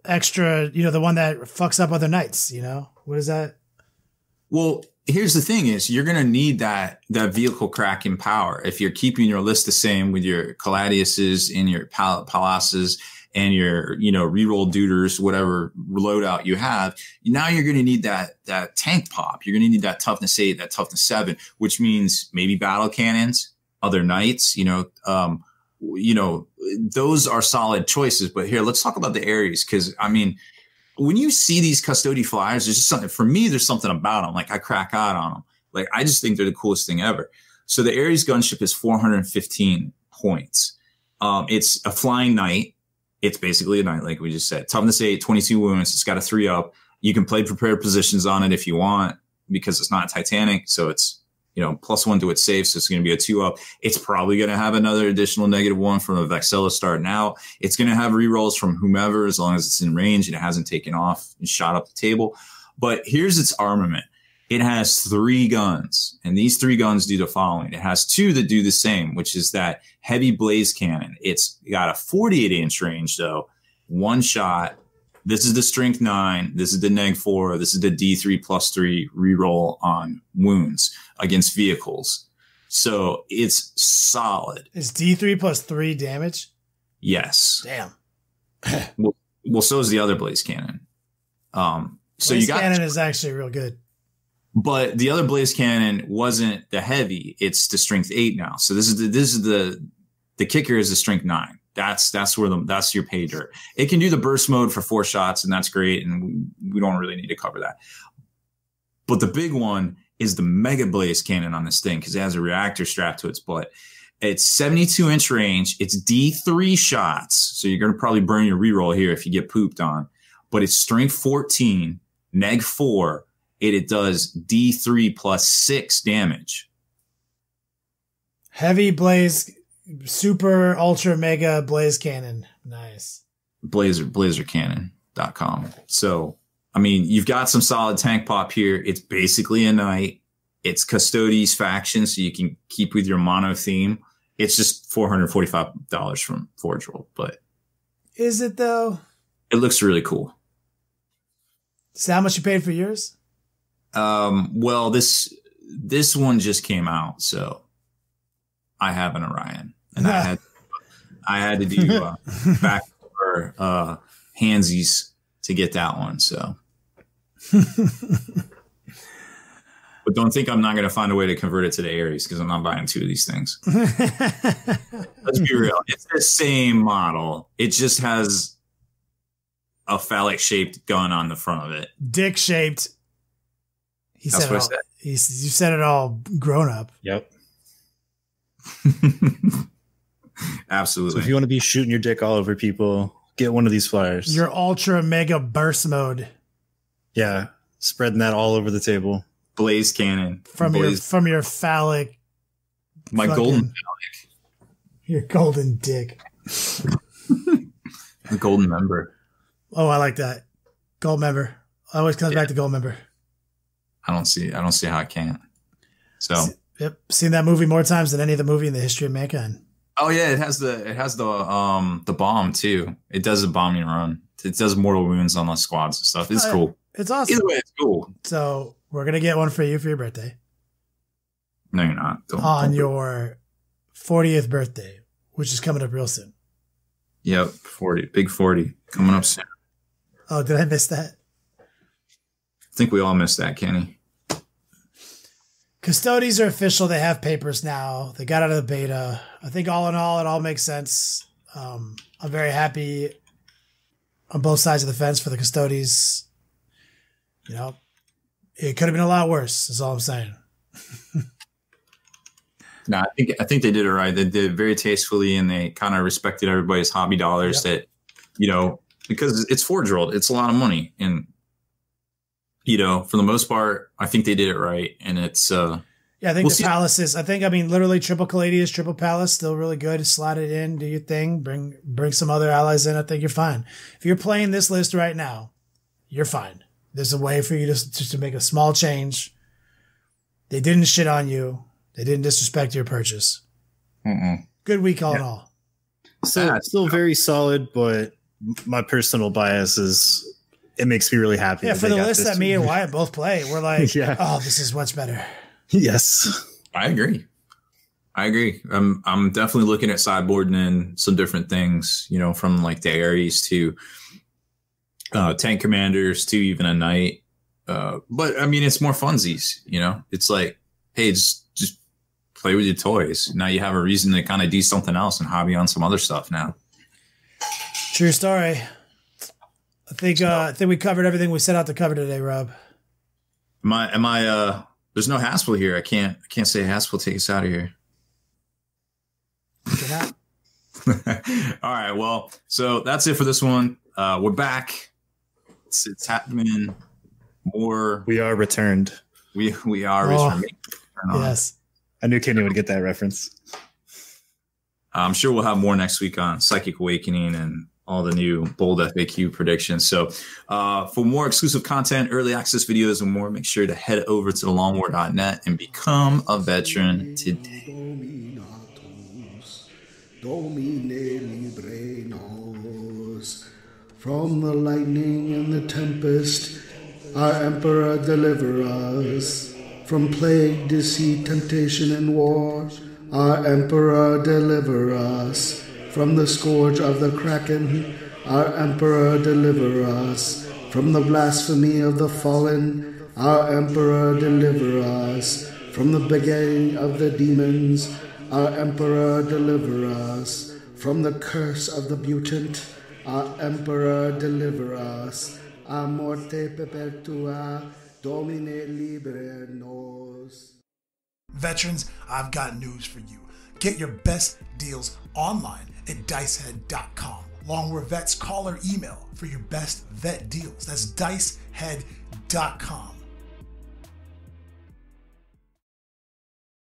extra, the one that fucks up other knights. What is that? Well, here's the thing: is you're going to need that vehicle cracking power if you're keeping your list the same with your Caladiuses and your Palaces and your, reroll Duders, whatever loadout you have. Now you're going to need that tank pop. You're going to need that toughness 8, that toughness 7, which means maybe battle cannons, other knights, those are solid choices. But here, let's talk about the Ares. Cause when you see these Custode flyers, there's just something, for me, there's something about them. Like I crack out on them. Like I just think they're the coolest thing ever. So the Ares gunship is 415 points. It's a flying knight. It's basically a knight, like we just said. Toughness 8, 22 wounds. It's got a 3-up. You can play prepared positions on it if you want, because it's not Titanic. So it's, +1 to its save. So it's going to be a 2-up. It's probably going to have another additional -1 from a Vexilla starting out. It's going to have rerolls from whomever, as long as it's in range and it hasn't taken off and shot up the table. But here's its armament. It has 3 guns, and these 3 guns do the following. It has 2 that do the same, which is that heavy blaze cannon. It's got a 48-inch range, though. 1 shot. This is the strength 9. This is the -4. This is the D3+3 reroll on wounds against vehicles. So it's solid. Is D3+3 damage? Yes. Damn. well, so is the other blaze cannon. So blaze cannon is actually real good. But the other blaze cannon wasn't the heavy; it's the strength 8 now. So this is the kicker is the strength 9. That's your pay dirt. It can do the burst mode for 4 shots, and that's great. And we don't really need to cover that. But the big one is the mega blaze cannon on this thing, because it has a reactor strapped to its butt. It's 72-inch range. It's D3 shots, so you're gonna probably burn your reroll here if you get pooped on. But it's strength 14, -4. It does D3+6 damage. Heavy blaze, super ultra mega blaze cannon. Nice. Blazercannon.com. So, you've got some solid tank pop here. It's basically a knight. It's Custodes faction, so you can keep with your mono theme. It's just $445 from Forge World, but is it though? It looks really cool. Is that how much you paid for yours? Well, this one just came out, so I have an Orion, and I had to do back for handsies to get that one. So, but don't think I'm not going to find a way to convert it to the Ares, because I'm not buying 2 of these things. Let's be real; it's the same model. It just has a phallic shaped gun on the front of it, dick shaped. That's what I said. You said it all grown up. Yep. Absolutely. So if you want to be shooting your dick all over people, get one of these flyers. Your ultra mega burst mode. Yeah. Spreading that all over the table. Blaze cannon. From your phallic. My golden phallic. Your golden dick. The golden member. Oh, I like that. Gold member. Always comes back to gold member. I don't see how it can't. So yep, seen that movie more times than any other movie in the history of mankind. Oh yeah, it has the bomb too. It does a bombing run. It does mortal wounds on the squads and stuff. It's cool. It's awesome. Either way, it's cool. So we're gonna get one for you for your birthday. No, you're not. On your 40th birthday, which is coming up real soon. Yep, 40, big 40 coming up soon. Oh, did I miss that? I think we all missed that, Kenny. Custodes are official. They have papers now. They got out of the beta. I think all in all, it all makes sense. I'm very happy on both sides of the fence for the Custodes. You know, it could have been a lot worse, is all I'm saying. No, I think they did it right. They did it very tastefully, and they kind of respected everybody's hobby dollars. That, you know, because it's Forge World, it's a lot of money, and you know, for the most part, I think they did it right. And it's I think the palaces. Literally triple Caladius, triple palace, still really good. Slot it in, do your thing, bring some other allies in. I think you're fine. If you're playing this list right now, you're fine. There's a way for you to make a small change. They didn't shit on you. They didn't disrespect your purchase. Good week all in all. So still very solid, but my personal bias is it makes me really happy. Yeah, for the list that me and Wyatt both play, we're like, oh, this is much better. Yes. I agree. I'm definitely looking at sideboarding in some different things, you know, from like the Ares to tank commanders to even a knight. But I mean, it's more funsies, you know. It's like, hey, just play with your toys. Now you have a reason to kind of do something else and hobby on some other stuff now. True story. I think we covered everything we set out to cover today, Rob. Am I there's no Haspil here. I can't say Haspil, take us out of here. All right, well, so that's it for this one. We're back. It's happening more. We are returned. We are returned. Yes. I knew Kenny would get that reference. I'm sure we'll have more next week on Psychic Awakening and all the new bold FAQ predictions. So for more exclusive content, early access videos, and more, make sure to head over to thelongwar.net and become a veteran today. From the lightning and the tempest, our Emperor deliver us. From plague, deceit, temptation, and war, our Emperor deliver us. From the scourge of the Kraken, our Emperor deliver us. From the blasphemy of the fallen, our Emperor deliver us. From the begetting of the demons, our Emperor deliver us. From the curse of the mutant, our Emperor deliver us. A morte perpetua, Domine libere nos. Veterans, I've got news for you. Get your best deals online at dicehead.com. Long War Vets, call or email for your best vet deals. That's dicehead.com.